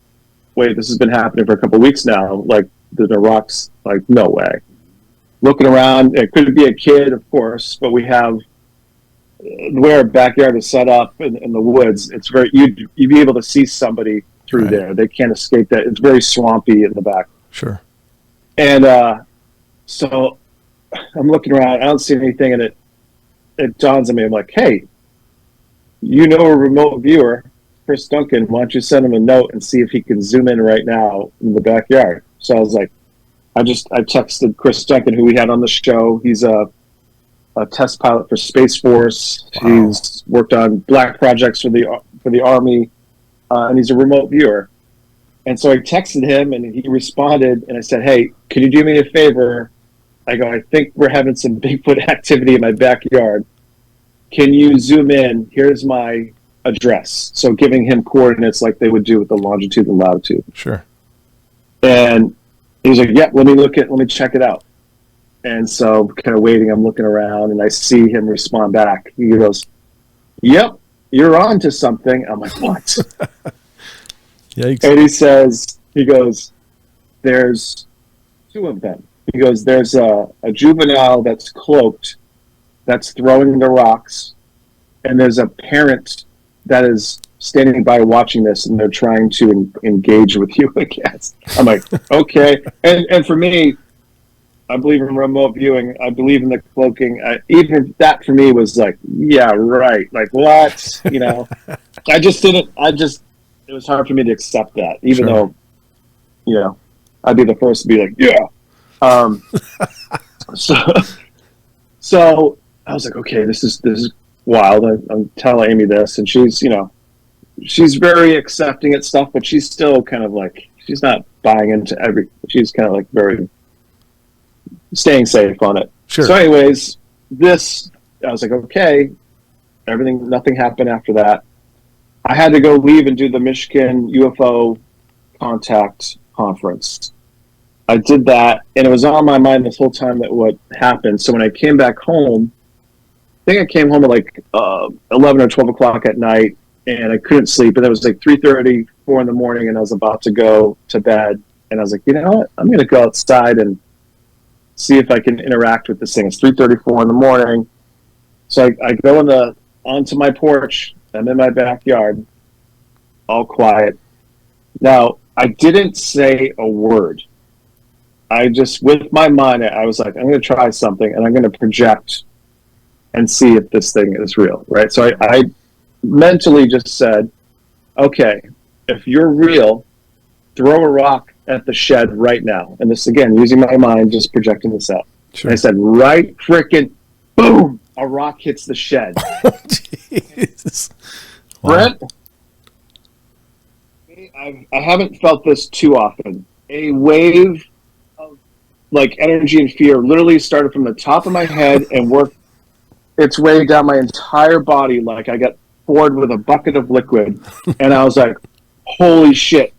wait, this has been happening for a couple of weeks now. Like, the rocks, like, no way. Looking around, it could be a kid, of course, but we have where our backyard is set up in the woods. It's very you'd be able to see somebody through right there. They can't escape that. It's very swampy in the back. Sure. And so I'm looking around. I don't see anything, and it dawns on me. I'm like, hey, you know a remote viewer, Chris Duncan. Why don't you send him a note and see if he can zoom in right now in the backyard? So I was like, I texted Chris Duncan, who we had on the show. He's a test pilot for Space Force. Wow. He's worked on black projects for the Army, and he's a remote viewer. And so I texted him, and he responded, and I said, hey, can you do me a favor? I go, I think we're having some Bigfoot activity in my backyard. Can you zoom in? Here's my address. So giving him coordinates like they would do with the longitude and latitude. Sure. And he's like, yeah, let me check it out. And so kind of waiting, I'm looking around, and I see him respond back. He goes, yep, you're on to something. I'm like, what? Yikes. And he goes, there's two of them. He goes, there's a juvenile that's cloaked, that's throwing the rocks, and there's a parent that is standing by watching this, and they're trying to engage with you, I guess. I'm like, okay. And for me, I believe in remote viewing. I believe in the cloaking. Even that for me was like, yeah, right. Like, what? You know, it was hard for me to accept that, even sure. though, you know, I'd be the first to be like, yeah. So I was like, okay, this is wild. I'm telling Amy this, and she's, you know, she's very accepting at stuff, but she's still kind of like, she's not buying into she's kind of like very staying safe on it. Sure. So anyways, I was like, okay, nothing happened after that. I had to go leave and do the Michigan UFO contact conference. I did that, and it was on my mind this whole time that what happened. So when I came back home, I think I came home at like 11 or 12 o'clock at night, and I couldn't sleep. And it was like 3:30, 4 in the morning, and I was about to go to bed. And I was like, you know what? I'm going to go outside and see if I can interact with this thing. It's 3:30, 4 in the morning. So I go onto my porch. I'm in my backyard, all quiet. Now, I didn't say a word. I just, with my mind, I was like, I'm going to try something, and I'm going to project and see if this thing is real, right? So I mentally just said, okay, if you're real, throw a rock at the shed right now. And this, again, using my mind, just projecting this out. Sure. And I said, right freaking boom, a rock hits the shed. Jeez. Wow. Brent, I haven't felt this too often. A wave of like energy and fear literally started from the top of my head and worked its way down my entire body. Like I got poured with a bucket of liquid, and I was like, holy shit.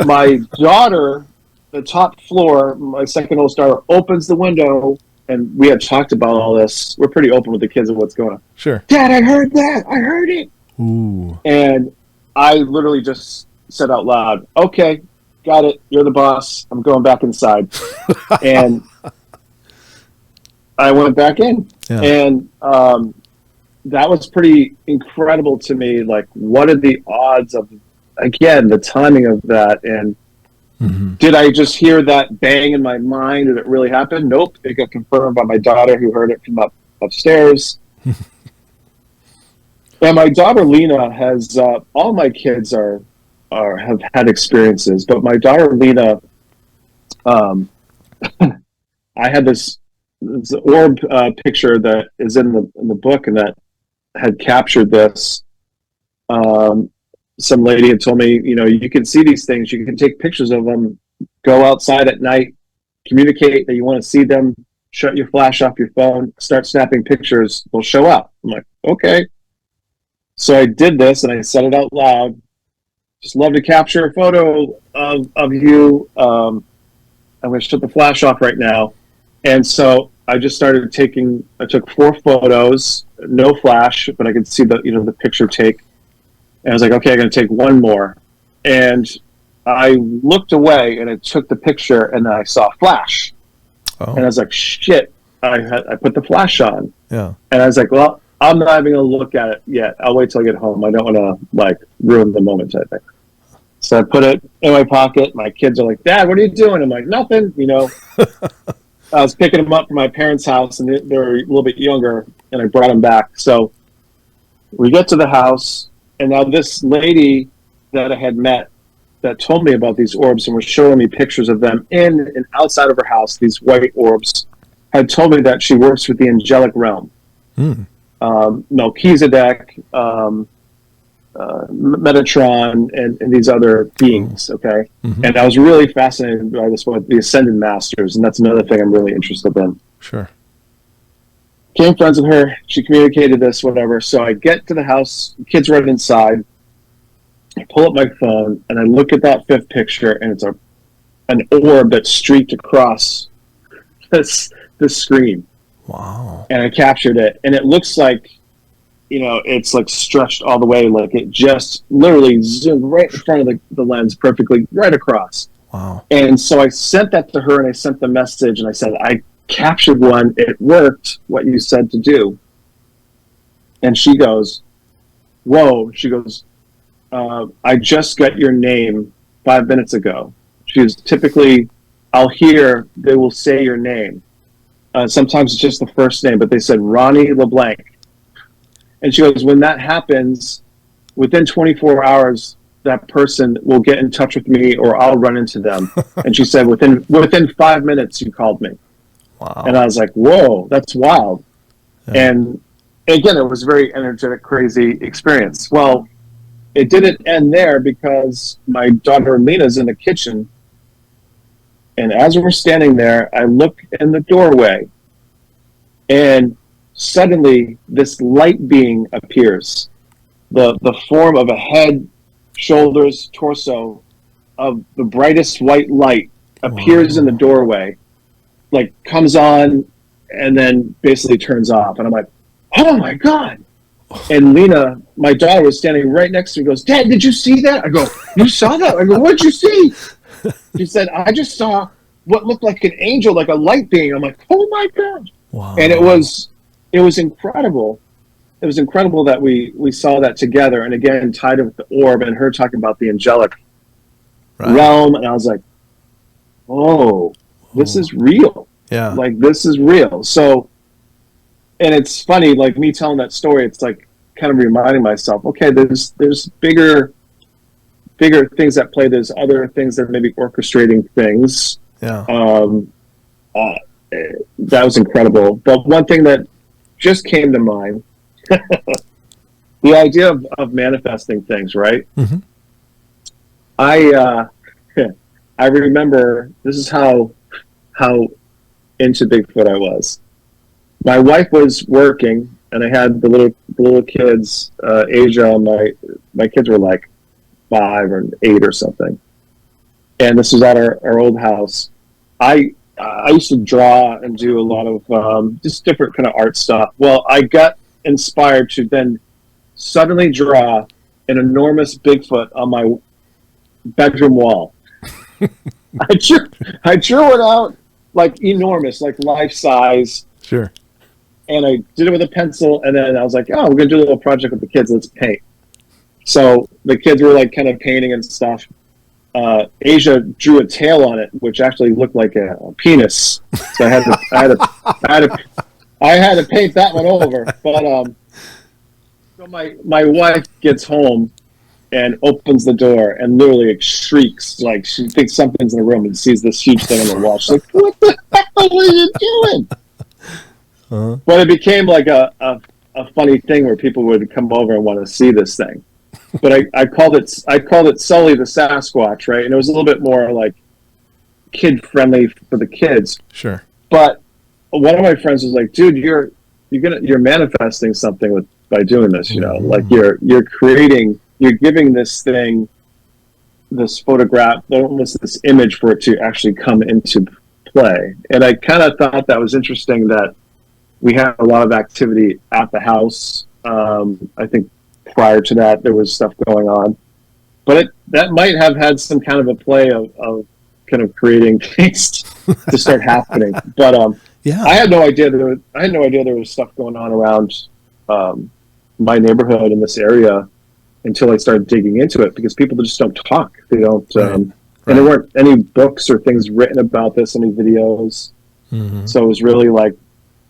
My daughter, the top floor, my second oldest daughter, opens the window, and we had talked about all this. We're pretty open with the kids of what's going on. Sure. Dad, I heard that. I heard it. Ooh. And I literally just said out loud, okay, got it. You're the boss. I'm going back inside. And I went back in. Yeah. And that was pretty incredible to me. Like, what are the odds of, again, the timing of that? And did I just hear that bang in my mind? Did it really happen? Nope. It got confirmed by my daughter, who heard it from upstairs. And my daughter Lena has all my kids have had experiences, but my daughter Lena, I had this orb picture that is in the book, and that had captured this. Some lady had told me, you can see these things, you can take pictures of them, go outside at night, communicate that you want to see them, shut your flash off your phone, start snapping pictures, they'll show up. I'm like, okay. So I did this, and I said it out loud. Just love to capture a photo of you. I'm going to shut the flash off right now. And so I just started I took 4 photos, no flash, but I could see the picture take. And I was like, okay, I'm going to take 1 more. And I looked away, and I took the picture, and then I saw flash. Oh. And I was like, shit, I put the flash on. Yeah. And I was like, well, I'm not even going to look at it yet. I'll wait till I get home. I don't want to ruin the moment, I think. So I put it in my pocket. My kids are like, Dad, what are you doing? I'm like, nothing. I was picking them up from my parents' house, and they're a little bit younger, and I brought them back. So we get to the house, and now this lady that I had met that told me about these orbs and was showing me pictures of them in and outside of her house, these white orbs, had told me that she works with the angelic realm. Melchizedek, Metatron, and these other beings, okay? And I was really fascinated by this one, the Ascended Masters, and that's another thing I'm really interested in. Sure. Became friends with her, she communicated this, whatever. So I get to the house, kids right inside, I pull up my phone, and I look at that 5th picture, and it's an orb that's streaked across this screen. Wow. And I captured it, and it looks like, it's like stretched all the way, like it just literally zoomed right in front of the lens perfectly, right across. Wow. And so I sent that to her, and I sent the message, and I said, I captured one, it worked, what you said to do. And she goes, whoa, she goes, I just got your name 5 minutes ago. She goes, typically, I'll hear, they will say your name. Sometimes it's just the first name, but they said Ronny Leblanc. And she goes, when that happens, within 24 hours, that person will get in touch with me, or I'll run into them. And she said, within 5 minutes, you called me. Wow. And I was like, whoa, that's wild. Yeah. And again, it was a very energetic, crazy experience. Well, it didn't end there, because my daughter Lena's in the kitchen. And as we're standing there, I look in the doorway, and suddenly this light being appears. The form of a head, shoulders, torso of the brightest white light appears in the doorway, like comes on and then basically turns off. And I'm like, oh my God. And Lena, my daughter, was standing right next to me, goes, Dad, did you see that? I go, you saw that? I go, what'd you see? She said, I just saw what looked like an angel, like a light being. I'm like, oh my God. Wow. And it was incredible. It was incredible that we saw that together. And again, tied with the orb and her talking about the angelic realm. And I was like, oh, this is real. Yeah. Like, this is real. So, and it's funny, like me telling that story, it's like kind of reminding myself, okay, there's bigger things at play. There's other things that may be orchestrating things. Yeah. That was incredible. But one thing that just came to mind, the idea of manifesting things, right? Mm-hmm. I remember, this is how into Bigfoot I was. My wife was working, and I had the little kids, Asia, my kids were like 5 or 8 or something. And this was at our old house. I used to draw and do a lot of just different kind of art stuff. Well, I got inspired to then suddenly draw an enormous Bigfoot on my bedroom wall. I drew it out like enormous, like life size. Sure. and I did it with a pencil, and then I was like, oh, we're gonna do a little project with the kids. Let's paint. So the kids were like kind of painting and stuff. Asia drew a tail on it, which actually looked like a penis. So I had to paint that one over. But so my wife gets home and opens the door and literally like shrieks, like she thinks something's in the room and sees this huge thing on the wall. She's like, "What the hell are you doing?" But it became like a funny thing where people would come over and want to see this thing. But I called it Sully the Sasquatch, right? And it was a little bit more like kid friendly for the kids. Sure. But one of my friends was like, "Dude, you're manifesting something by doing this. You know, like you're giving this thing, this photograph, almost this image for it to actually come into play." And I kind of thought that was interesting that we had a lot of activity at the house. I think prior to that, there was stuff going on, but that might have had some kind of a play of kind of creating things to start happening. But yeah, I had no idea there was stuff going on around my neighborhood in this area until I started digging into it, because people just don't talk. They don't, and there weren't any books or things written about this, any videos. So it was really like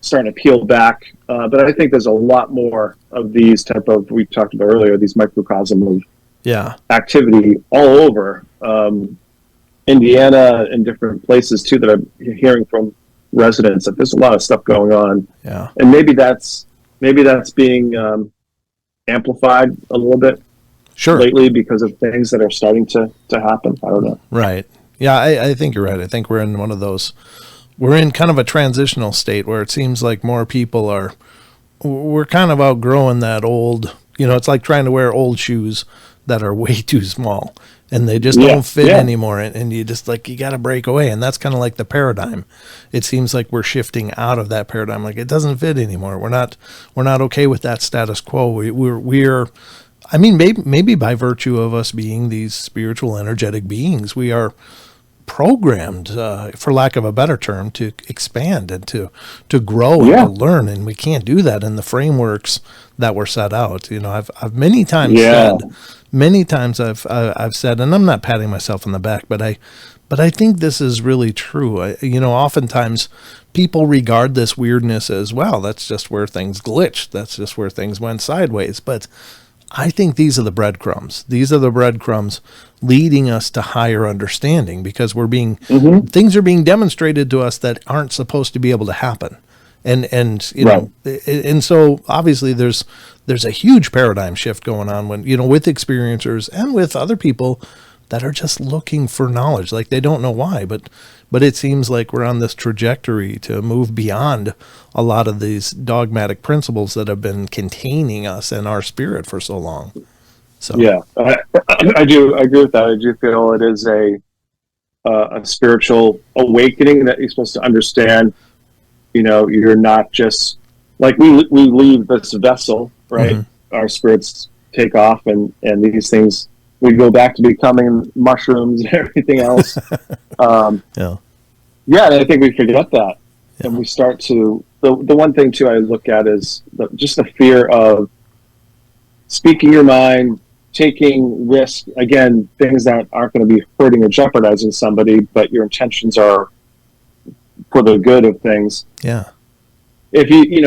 starting to peel back. But I think there's a lot more of these type of, we talked about earlier, these microcosm of activity all over Indiana and different places too, that I'm hearing from residents that there's a lot of stuff going on. Yeah. And maybe that's being amplified a little bit lately because of things that are starting to happen. I don't know. Right. Yeah, I think you're right. I think we're in one of those, we're in kind of a transitional state where it seems like more people we're kind of outgrowing that old, it's like trying to wear old shoes that are way too small and they just don't fit anymore. And you just you got to break away. And that's kind of like the paradigm. It seems like we're shifting out of that paradigm. Like it doesn't fit anymore. We're not okay with that status quo. We're I mean, maybe by virtue of us being these spiritual, energetic beings, we are programmed, for lack of a better term, to expand and to grow and to learn, and we can't do that in the frameworks that were set out. I've many times I've said, and I'm not patting myself on the back, but I think this is really true. Oftentimes people regard this weirdness as, well, that's just where things glitched. That's just where things went sideways. But I think these are the breadcrumbs. These are the breadcrumbs leading us to higher understanding, because things are being demonstrated to us that aren't supposed to be able to happen. And so obviously there's a huge paradigm shift going on when, with experiencers and with other people that are just looking for knowledge. Like they don't know why, but it seems like we're on this trajectory to move beyond a lot of these dogmatic principles that have been containing us and our spirit for so long. So yeah, I do agree with that. I do feel it is a spiritual awakening that you're supposed to understand. You're not just like we leave this vessel, right? Our spirits take off, and these things, we go back to becoming mushrooms and everything else. And I think we forget that, and we start to. The one thing too I look at is just the fear of speaking your mind, taking risks. Again, things that aren't going to be hurting or jeopardizing somebody, but your intentions are for the good of things. Yeah. If we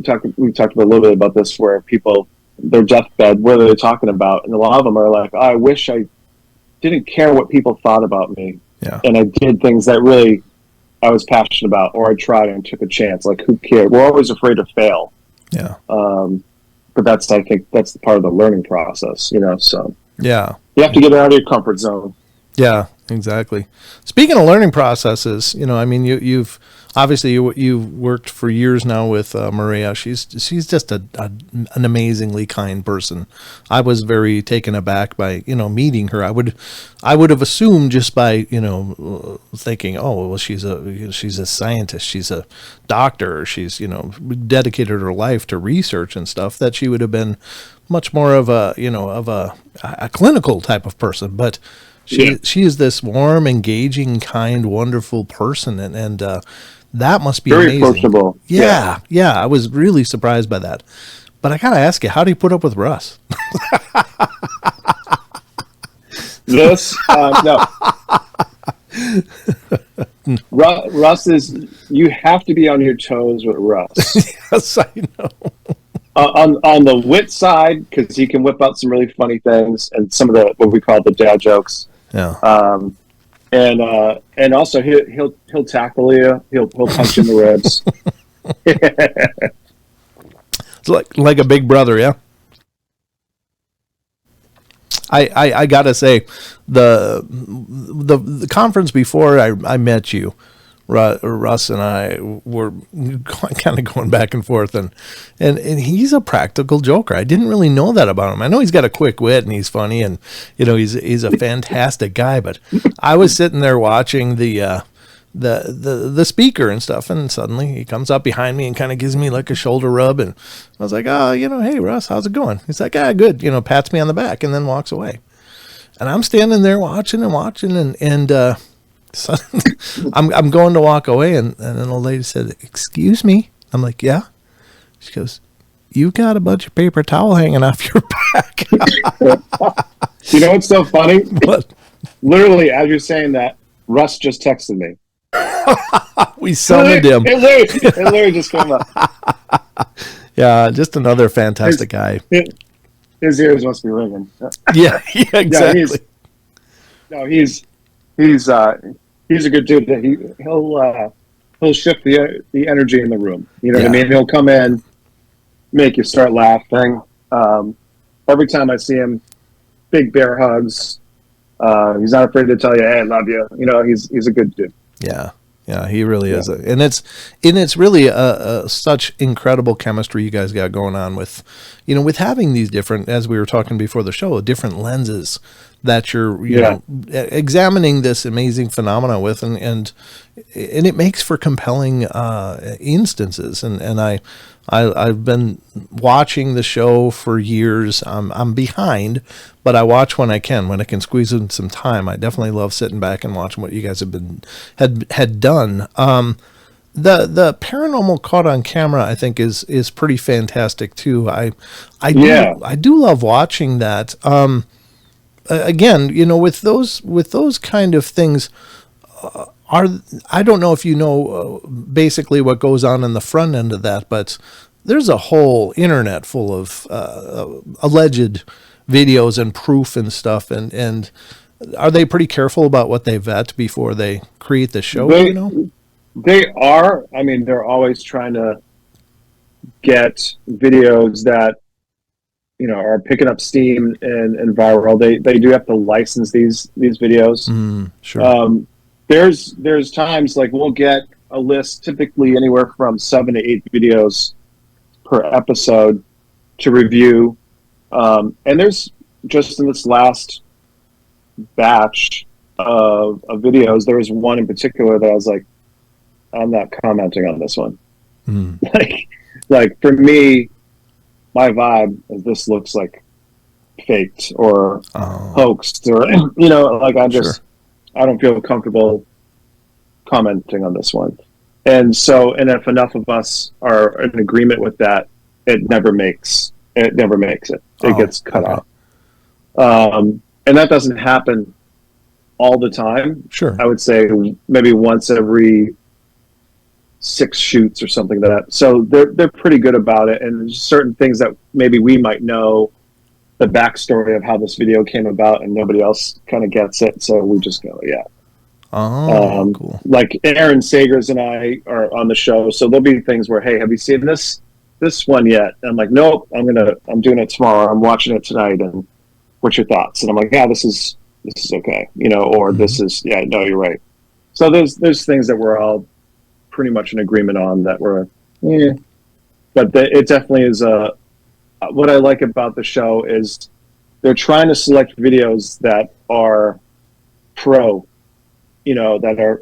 talked a little bit about this, where people, their deathbed, what are they talking about? And a lot of them are like, I wish I didn't care what people thought about me. Yeah. And I did things that really I was passionate about, or I tried and took a chance. Like, who cared? We're always afraid to fail. Yeah. But I think that's the part of the learning process, so. Yeah. You have to get out of your comfort zone. Yeah, exactly. Speaking of learning processes, you've obviously you've worked for years now with Maria. She's just an amazingly kind person. I was very taken aback by meeting her. I would have assumed just by thinking, oh well, she's a scientist, she's a doctor, she's dedicated her life to research and stuff, that she would have been much more of a clinical type of person, but. She is this warm, engaging, kind, wonderful person, and That must be very amazing. approachable. Yeah, I was really surprised by that. But I gotta ask you, how do you put up with Russ? No. Russ is, you have to be on your toes with Russ. Yes, I know. On the wit side, because he can whip out some really funny things and some of the what we call the dad jokes. Yeah. And also he'll tackle you. He'll punch you in the ribs. It's like a big brother, yeah. I gotta say, the conference before I met you, Russ and I were kind of going back and forth, and he's a practical joker. I didn't really know that about him. I know he's got a quick wit and he's funny, and he's a fantastic guy. But I was sitting there watching the speaker and stuff, and suddenly he comes up behind me and kind of gives me like a shoulder rub, and I was like, oh, hey Russ, how's it going? He's like, good, pats me on the back and then walks away. And I'm standing there watching, and suddenly I'm going to walk away, and an old lady said, excuse me. I'm like, yeah. She goes, you got a bunch of paper towel hanging off your back. You know what's so funny? What? Literally, as you're saying that, Russ just texted me. We summoned him. It literally just came up. Yeah, just another fantastic guy. His ears must be ringing. Yeah, exactly. He's a good dude. He'll shift the energy in the room. You know what I mean? He'll come in, make you start laughing. Every time I see him, big bear hugs. He's not afraid to tell you, "Hey, I love you." He's a good dude. Yeah, he really is, and it's really such incredible chemistry you guys got going on with having these different, as we were talking before the show, different lenses that you're examining this amazing phenomena with, and it makes for compelling instances. And I've been watching the show for years. I'm behind, but I watch when I can squeeze in some time. I definitely love sitting back and watching what you guys had done. The Paranormal Caught on camera, I think, is pretty fantastic too. I do love watching that. Again, with those kind of things, I don't know if basically what goes on in the front end of that, but there's a whole internet full of alleged videos and proof and stuff, and are they pretty careful about what they vet before they create the show? They are. I mean, they're always trying to get videos that are picking up steam and viral. They do have to license these videos. Sure. There's times like we'll get a list, typically anywhere from 7 to 8 videos per episode to review. And there's just in this last batch of videos, there was one in particular that I was like, I'm not commenting on this one. Like for me, my vibe is this looks like faked or hoaxed, or I don't feel comfortable commenting on this one. And if enough of us are in agreement with that, it never makes it. It gets cut off. And that doesn't happen all the time. Sure. I would say maybe once every 6 shoots or something like that. So they're pretty good about it. And there's certain things that maybe we might know the backstory of how this video came about and nobody else kind of gets it. So we just go, cool. Like Aaron Sagers and I are on the show. So there'll be things where, hey, have you seen this one yet? And I'm like, nope, I'm doing it tomorrow. I'm watching it tonight. And what's your thoughts? And I'm like, this is okay. Or this is, no, you're right. So there's things that we're all pretty much in agreement on that but it definitely is what I like about the show is they're trying to select videos that are that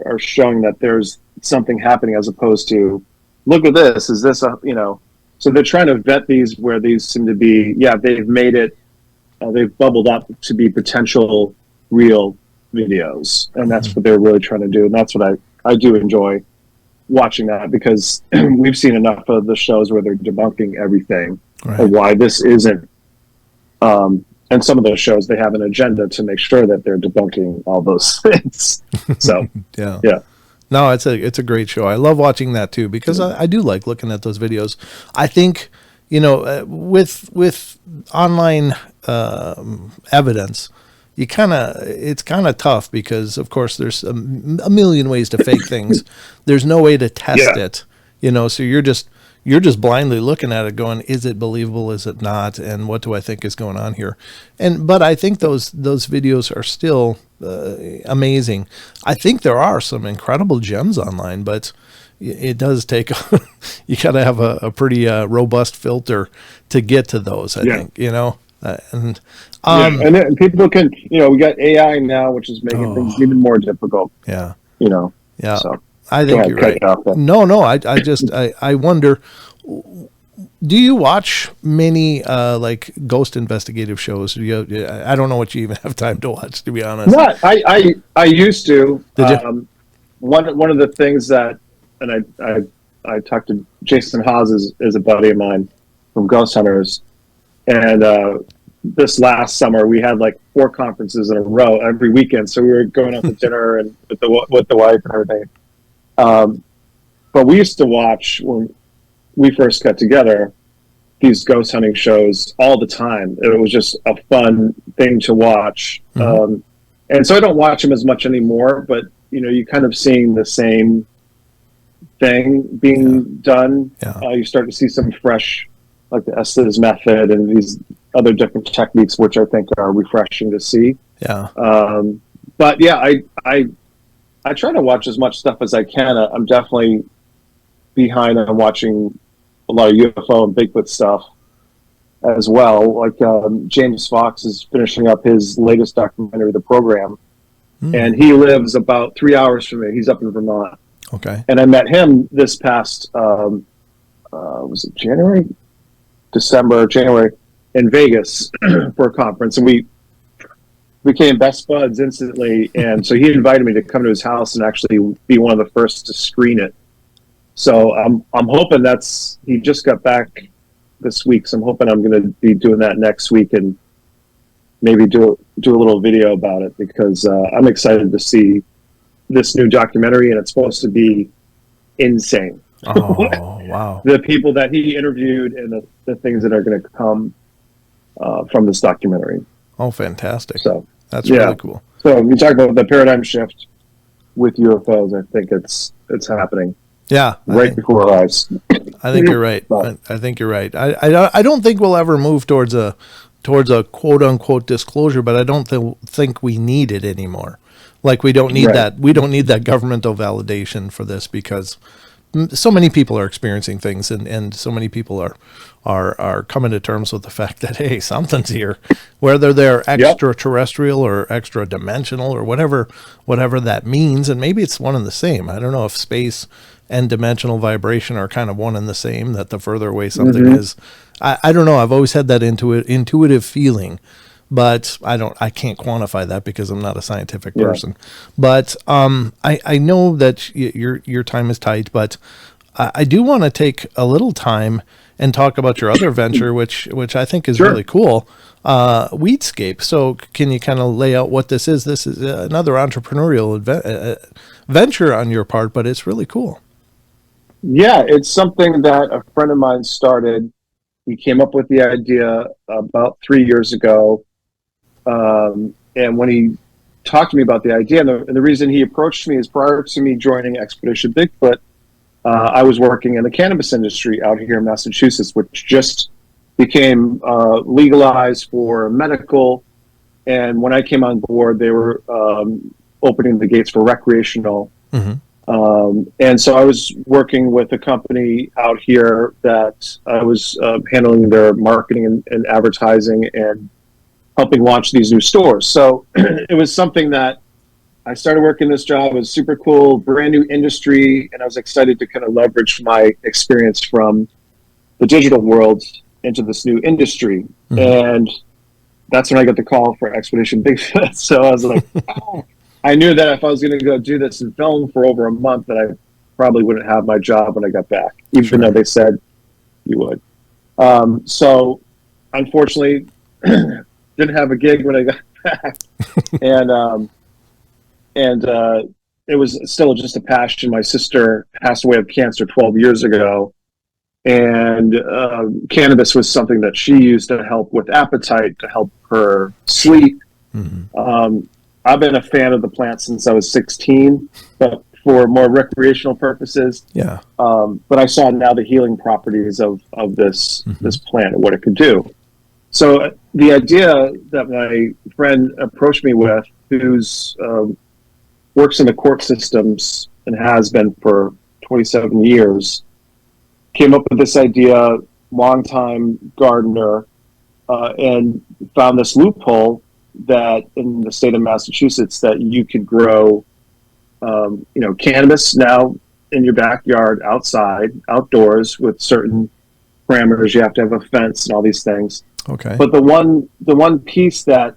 are showing that there's something happening, as opposed to look at this, is this so they're trying to vet these where these seem to be they've made it they've bubbled up to be potential real videos, and that's what they're really trying to do, and that's what I do enjoy. watching that because we've seen enough of the shows where they're debunking everything Right. and why this isn't. And some of those shows, they have an agenda to make sure that they're debunking all those things. So, yeah. yeah. No, it's a great show. I love watching that too because I do like looking at those videos. I think, with online evidence, it's kind of tough because, of course, there's a million ways to fake things. There's no way to test it, so you're just blindly looking at it going, is it believable? Is it not? And what do I think is going on here? But I think those videos are still amazing. I think there are some incredible gems online, but it does take, you got to have a pretty robust filter to get to those, I think, and then people can, we got AI now, which is making things even more difficult. Yeah. Yeah. So. I think you're right. No, I wonder, do you watch many like ghost investigative shows? I don't know what you even have time to watch, to be honest. No, I used to. Did you? One of the things that, and I talked to Jason Haas is a buddy of mine from Ghost Hunters, and this last summer we had like 4 conferences in a row every weekend. So we were going out to dinner and with the wife and everything. But we used to watch when we first got together these ghost hunting shows all the time. It was just a fun thing to watch. Mm-hmm. And so I don't watch them as much anymore, but you kind of seeing the same thing being done. Yeah. You start to see some fresh, like the Estes method and these other different techniques, which I think are refreshing to see. Yeah. But yeah, I try to watch as much stuff as I can. I'm definitely behind on watching a lot of UFO and Bigfoot stuff as well. Like James Fox is finishing up his latest documentary, The Program, and he lives about 3 hours from me. He's up in Vermont. Okay. And I met him this past, was it January in Vegas for a conference, and we became best buds instantly. And so he invited me to come to his house and actually be one of the first to screen it. So I'm hoping he just got back this week. So I'm hoping I'm going to be doing that next week and maybe do a little video about it because I'm excited to see this new documentary, and it's supposed to be insane. Oh, wow. The people that he interviewed and the things that are going to come from this documentary. Oh, fantastic. So that's really cool. So you talk about the paradigm shift with UFOs. I think it's happening. Yeah. Before our eyes. I think you're right. I think you're right. I don't think we'll ever move towards a quote unquote disclosure, but I don't think we need it anymore. Like we don't need that. We don't need that governmental validation for this because so many people are experiencing things and so many people are coming to terms with the fact that, hey, something's here, whether they're extraterrestrial or extra dimensional or whatever that means. And maybe it's one and the same. I don't know if space and dimensional vibration are kind of one and the same, that the further away something is. I don't know. I've always had that intuitive feeling, but I can't quantify that because I'm not a scientific person. But I know that your time is tight, but I do want to take a little time and talk about your other venture, which I think is really cool, Weedscape. So can you kind of lay out what this is? This is another entrepreneurial venture on your part, but it's really cool. Yeah, it's something that a friend of mine started. He came up with the idea about 3 years ago. And when he talked to me about the idea, and the reason he approached me is prior to me joining Expedition Bigfoot, I was working in the cannabis industry out here in Massachusetts, which just became legalized for medical. And when I came on board, they were opening the gates for recreational. And so I was working with a company out here that I was handling their marketing and advertising and helping launch these new stores. So it was something that I started working this job. It was super cool, brand new industry, and I was excited to kind of leverage my experience from the digital world into this new industry. And that's when I got the call for Expedition Bigfoot. So I was like, I knew that if I was going to go do this in film for over a month, that probably wouldn't have my job when I got back, even though they said you would. So unfortunately, didn't have a gig when I got back, and it was still just a passion. My sister passed away of cancer 12 years ago, and cannabis was something that she used to help with appetite, to help her sleep. I've been a fan of the plant since I was 16, but for more recreational purposes. Yeah. But I saw now the healing properties of this this plant and what it could do. So the idea that my friend approached me with, who's works in the court systems and has been for 27 years, came up with this idea, longtime gardener, and found this loophole that in the state of Massachusetts that you could grow, cannabis now in your backyard, outside, outdoors, with certain parameters. You have to have a fence and all these things. Okay. But the one piece that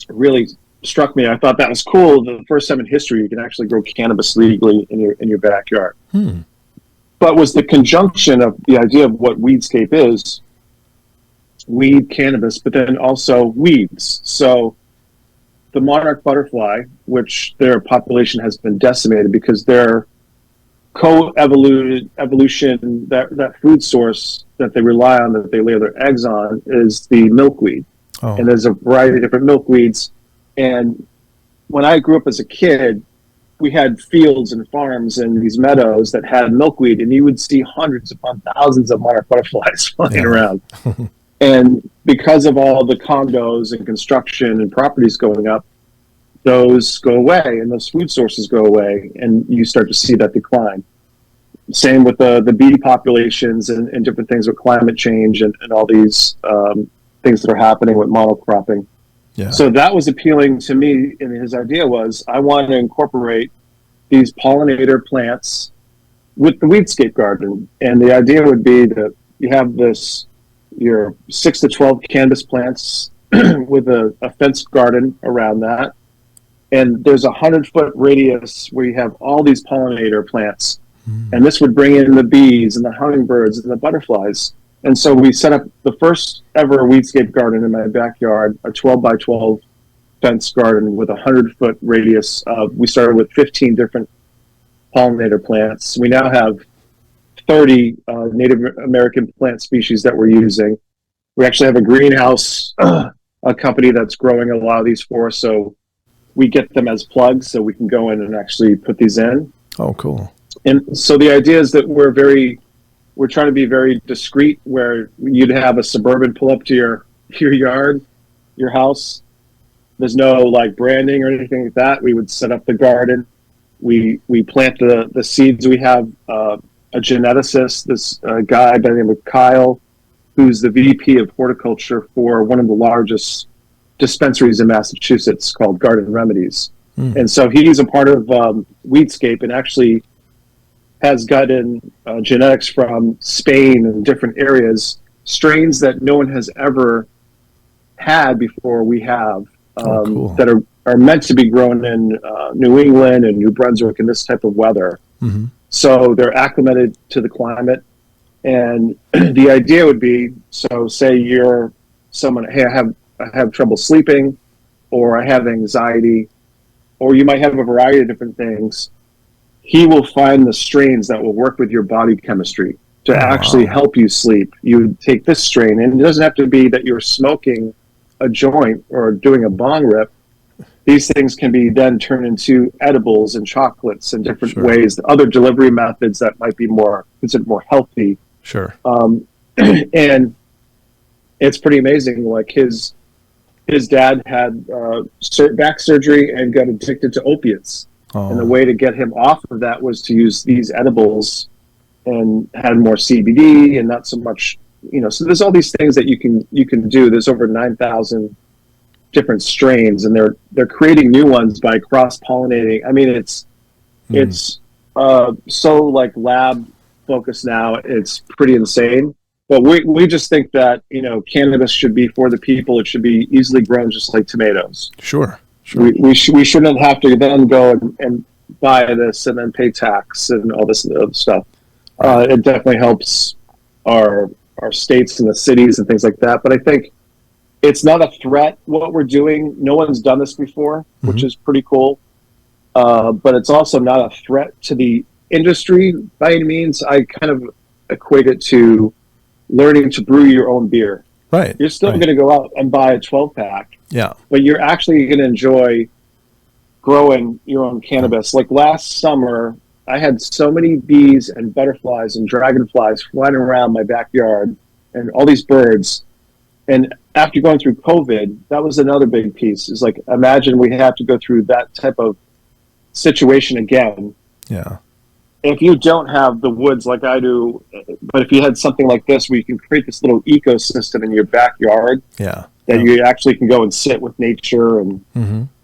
really struck me, I thought that was cool. The first time in history you can actually grow cannabis legally in your backyard. But was the conjunction of the idea of what Weedscape is, weed, cannabis, but then also weeds. So the monarch butterfly, which their population has been decimated because their evolution, that food source that they rely on, that they lay their eggs on, is the milkweed. And there's a variety of different milkweeds. And when I grew up as a kid, we had fields and farms and these meadows that had milkweed, and you would see hundreds upon thousands of monarch butterflies flying around. And because of all the condos and construction and properties going up, those go away and those food sources go away, and you start to see that decline. Same with the bee populations and different things with climate change and all these things that are happening with monocropping. Yeah. So that was appealing to me, and his idea was I want to incorporate these pollinator plants with the Weedscape garden. And the idea would be that you have your 6 to 12 cannabis plants with a fenced garden around that. And there's a 100-foot radius where you have all these pollinator plants. And this would bring in the bees and the hummingbirds and the butterflies. And so we set up the first ever Weedscape garden in my backyard, a 12 by 12 fenced garden with a 100-foot radius. We started with 15 different pollinator plants. We now have 30 Native American plant species that we're using. We actually have a greenhouse, a company that's growing a lot of these for us. So we get them as plugs so we can go in and actually put these in. Oh, cool. And so the idea is that we're trying to be very discreet, where you'd have a Suburban pull up to your yard, your house. There's no like branding or anything like that. We would set up the garden. We plant the seeds. We have a geneticist, this guy by the name of Kyle, who's the VP of horticulture for one of the largest dispensaries in Massachusetts called Garden Remedies. And so he's a part of Weedscape, and actually has gotten genetics from Spain and different areas, strains that no one has ever had before we have, cool. that are meant to be grown in New England and New Brunswick in this type of weather. So they're acclimated to the climate. And the idea would be, so say you're someone, hey, I have trouble sleeping, or I have anxiety, or you might have a variety of different things. He will find the strains that will work with your body chemistry to actually help you sleep. You take this strain, and it doesn't have to be that you're smoking a joint or doing a bong rip. These things can be then turned into edibles and chocolates and different ways, other delivery methods that might be considered more healthy. Sure. And it's pretty amazing. Like his dad had back surgery and got addicted to opiates. And the way to get him off of that was to use these edibles and had more CBD and not so much, so there's all these things that you can do. There's over 9,000 different strains, and they're creating new ones by cross-pollinating. I mean, it's so like lab focused now. It's pretty insane. But we just think that, cannabis should be for the people. It should be easily grown just like tomatoes. Sure. We shouldn't have to then go and buy this and then pay tax and all this other stuff. It definitely helps our states and the cities and things like that. But I think it's not a threat what we're doing. No one's done this before, which is pretty cool. But it's also not a threat to the industry by any means. I kind of equate it to learning to brew your own beer. Right. You're still going to go out and buy a 12-pack. Yeah. But you're actually going to enjoy growing your own cannabis. Like last summer, I had so many bees and butterflies and dragonflies flying around my backyard and all these birds. And after going through COVID, that was another big piece. Is like, imagine we have to go through that type of situation again. Yeah. If you don't have the woods like I do, but if you had something like this where you can create this little ecosystem in your backyard, that you actually can go and sit with nature, and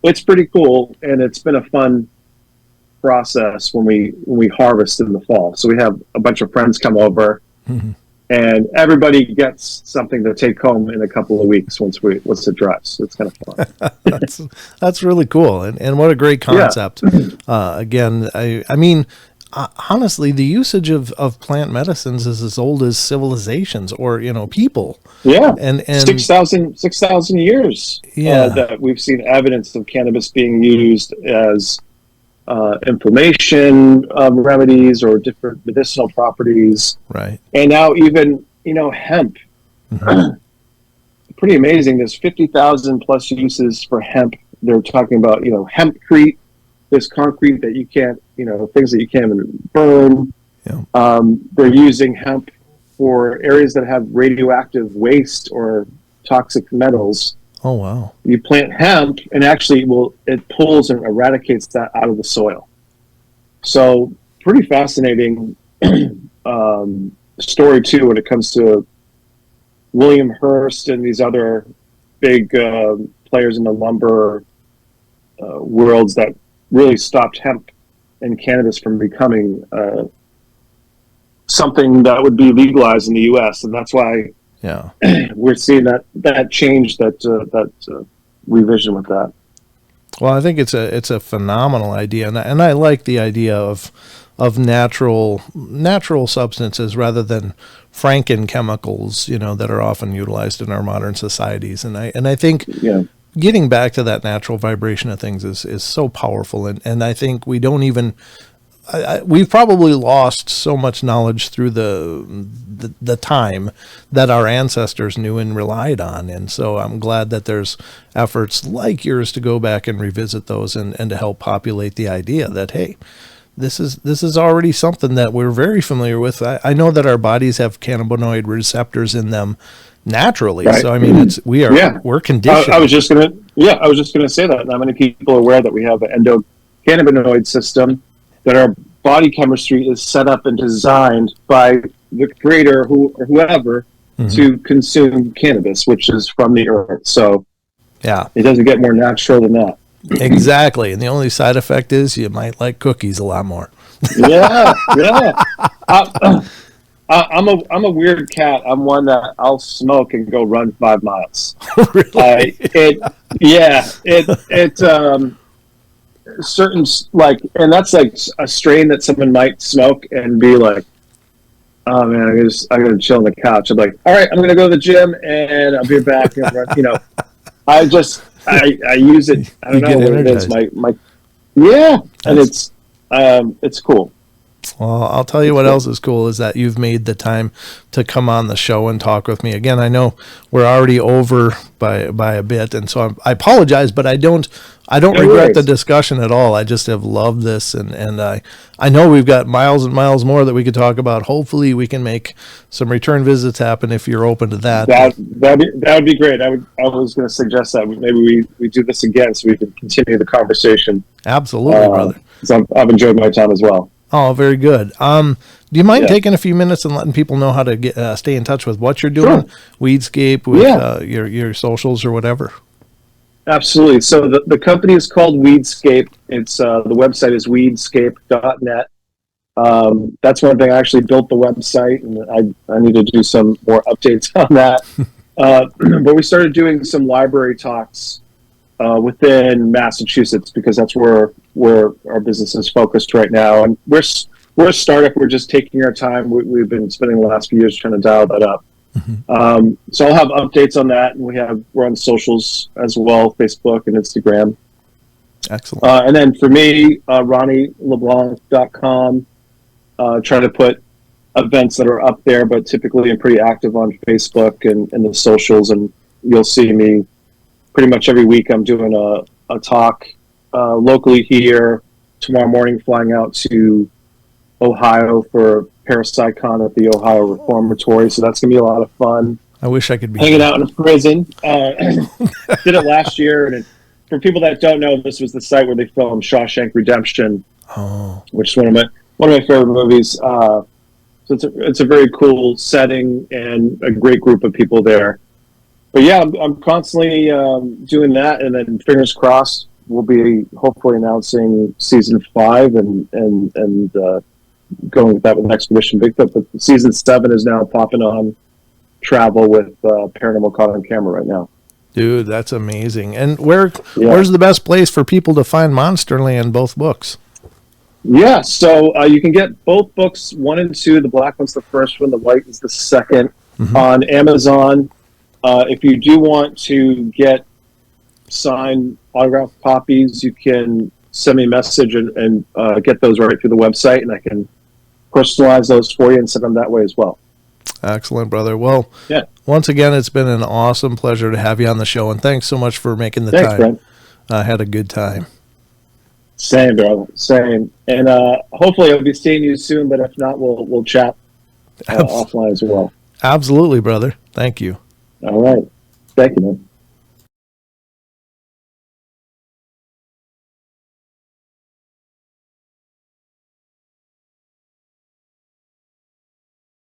it's pretty cool. And it's been a fun process when we harvest in the fall. So we have a bunch of friends come over, and everybody gets something to take home in a couple of weeks once it dries. It's kind of fun. that's really cool, and what a great concept. Again, I mean. Honestly, the usage of plant medicines is as old as civilizations or, people. Yeah. And 6,000 years that we've seen evidence of cannabis being used as inflammation remedies or different medicinal properties. Right. And now even, hemp. Pretty amazing. There's 50,000 plus uses for hemp. They're talking about, hempcrete. This concrete that you can't, things that you can't even burn. Yeah. They're using hemp for areas that have radioactive waste or toxic metals. Oh, wow. You plant hemp and actually it pulls and eradicates that out of the soil. So pretty fascinating story too when it comes to William Hearst and these other big players in the lumber worlds that really stopped hemp and cannabis from becoming something that would be legalized in the U.S. And that's why we're seeing that change, that revision with that. Well, I think it's a phenomenal idea, and I like the idea of natural substances rather than Franken chemicals, that are often utilized in our modern societies. And I think getting back to that natural vibration of things is so powerful. And I think we don't even, we've probably lost so much knowledge through the time that our ancestors knew and relied on. And so I'm glad that there's efforts like yours to go back and revisit those and to help populate the idea that, hey, this is already something that we're very familiar with. I know that our bodies have cannabinoid receptors in them naturally. Right. So I mean, we're conditioned. I was just gonna say that. Not many people are aware that we have an endocannabinoid system, that our body chemistry is set up and designed by the creator or whoever to consume cannabis, which is from the earth. So it doesn't get more natural than that. Exactly. And the only side effect is you might like cookies a lot more. Yeah. I'm a weird cat. I'm one that I'll smoke and go run 5 miles. Really? Certain and that's like a strain that someone might smoke and be like, oh man, I'm gonna chill on the couch. I'm like, all right, I'm gonna go to the gym and I'll be back. And I use it. I don't know what it is. And it's cool. Well, I'll tell you what else is cool is that you've made the time to come on the show and talk with me. Again, I know we're already over by a bit, and so I apologize, but I don't regret the discussion at all. I just have loved this, and I know we've got miles and miles more that we could talk about. Hopefully, we can make some return visits happen if you're open to that. That would be great. I was going to suggest that maybe we do this again so we can continue the conversation. Absolutely, brother. So I've enjoyed my time as well. Oh, very good. Do you mind taking a few minutes and letting people know how to stay in touch with what you're doing? Sure. Weedscape, with your socials or whatever. Absolutely. So the company is called Weedscape. It's the website is weedscape.net. That's one thing. I actually built the website, and I need to do some more updates on that. But we started doing some library talks within Massachusetts, because that's where our business is focused right now. And we're a startup. We're just taking our time. We've been spending the last few years trying to dial that up. So I'll have updates on that, and we're on socials as well, Facebook and Instagram. Excellent. And then for me, RonnyLeblanc.com. Try to put events that are up there, but typically I'm pretty active on Facebook and the socials, and you'll see me pretty much every week. I'm doing a talk locally here. Tomorrow morning, flying out to Ohio for ParapsyCon at the Ohio Reformatory, so that's going to be a lot of fun. I wish I could be hanging out in a prison. Did it last year, and for people that don't know, this was the site where they filmed Shawshank Redemption, which is one of my favorite movies. So it's a very cool setting and a great group of people there. But yeah, I'm constantly doing that, and then fingers crossed, we'll be hopefully announcing season 5 and going with that with Expedition Bigfoot. But season 7 is now popping on travel with Paranormal Caught on camera right now. Dude, that's amazing. And where's the best place for people to find Monsterland, both books? Yeah, so you can get both books, 1 and 2. The black one's the first one, the white is the second, on Amazon. If you do want to get signed autographed copies, you can send me a message and get those right through the website, and I can personalize those for you and send them that way as well. Excellent, brother. Well, once again, it's been an awesome pleasure to have you on the show, and thanks so much for making the time. Brent. I had a good time. Same, brother. Same. And hopefully I'll be seeing you soon, but if not, we'll chat offline as well. Absolutely, brother. Thank you. All right. Thank you, man.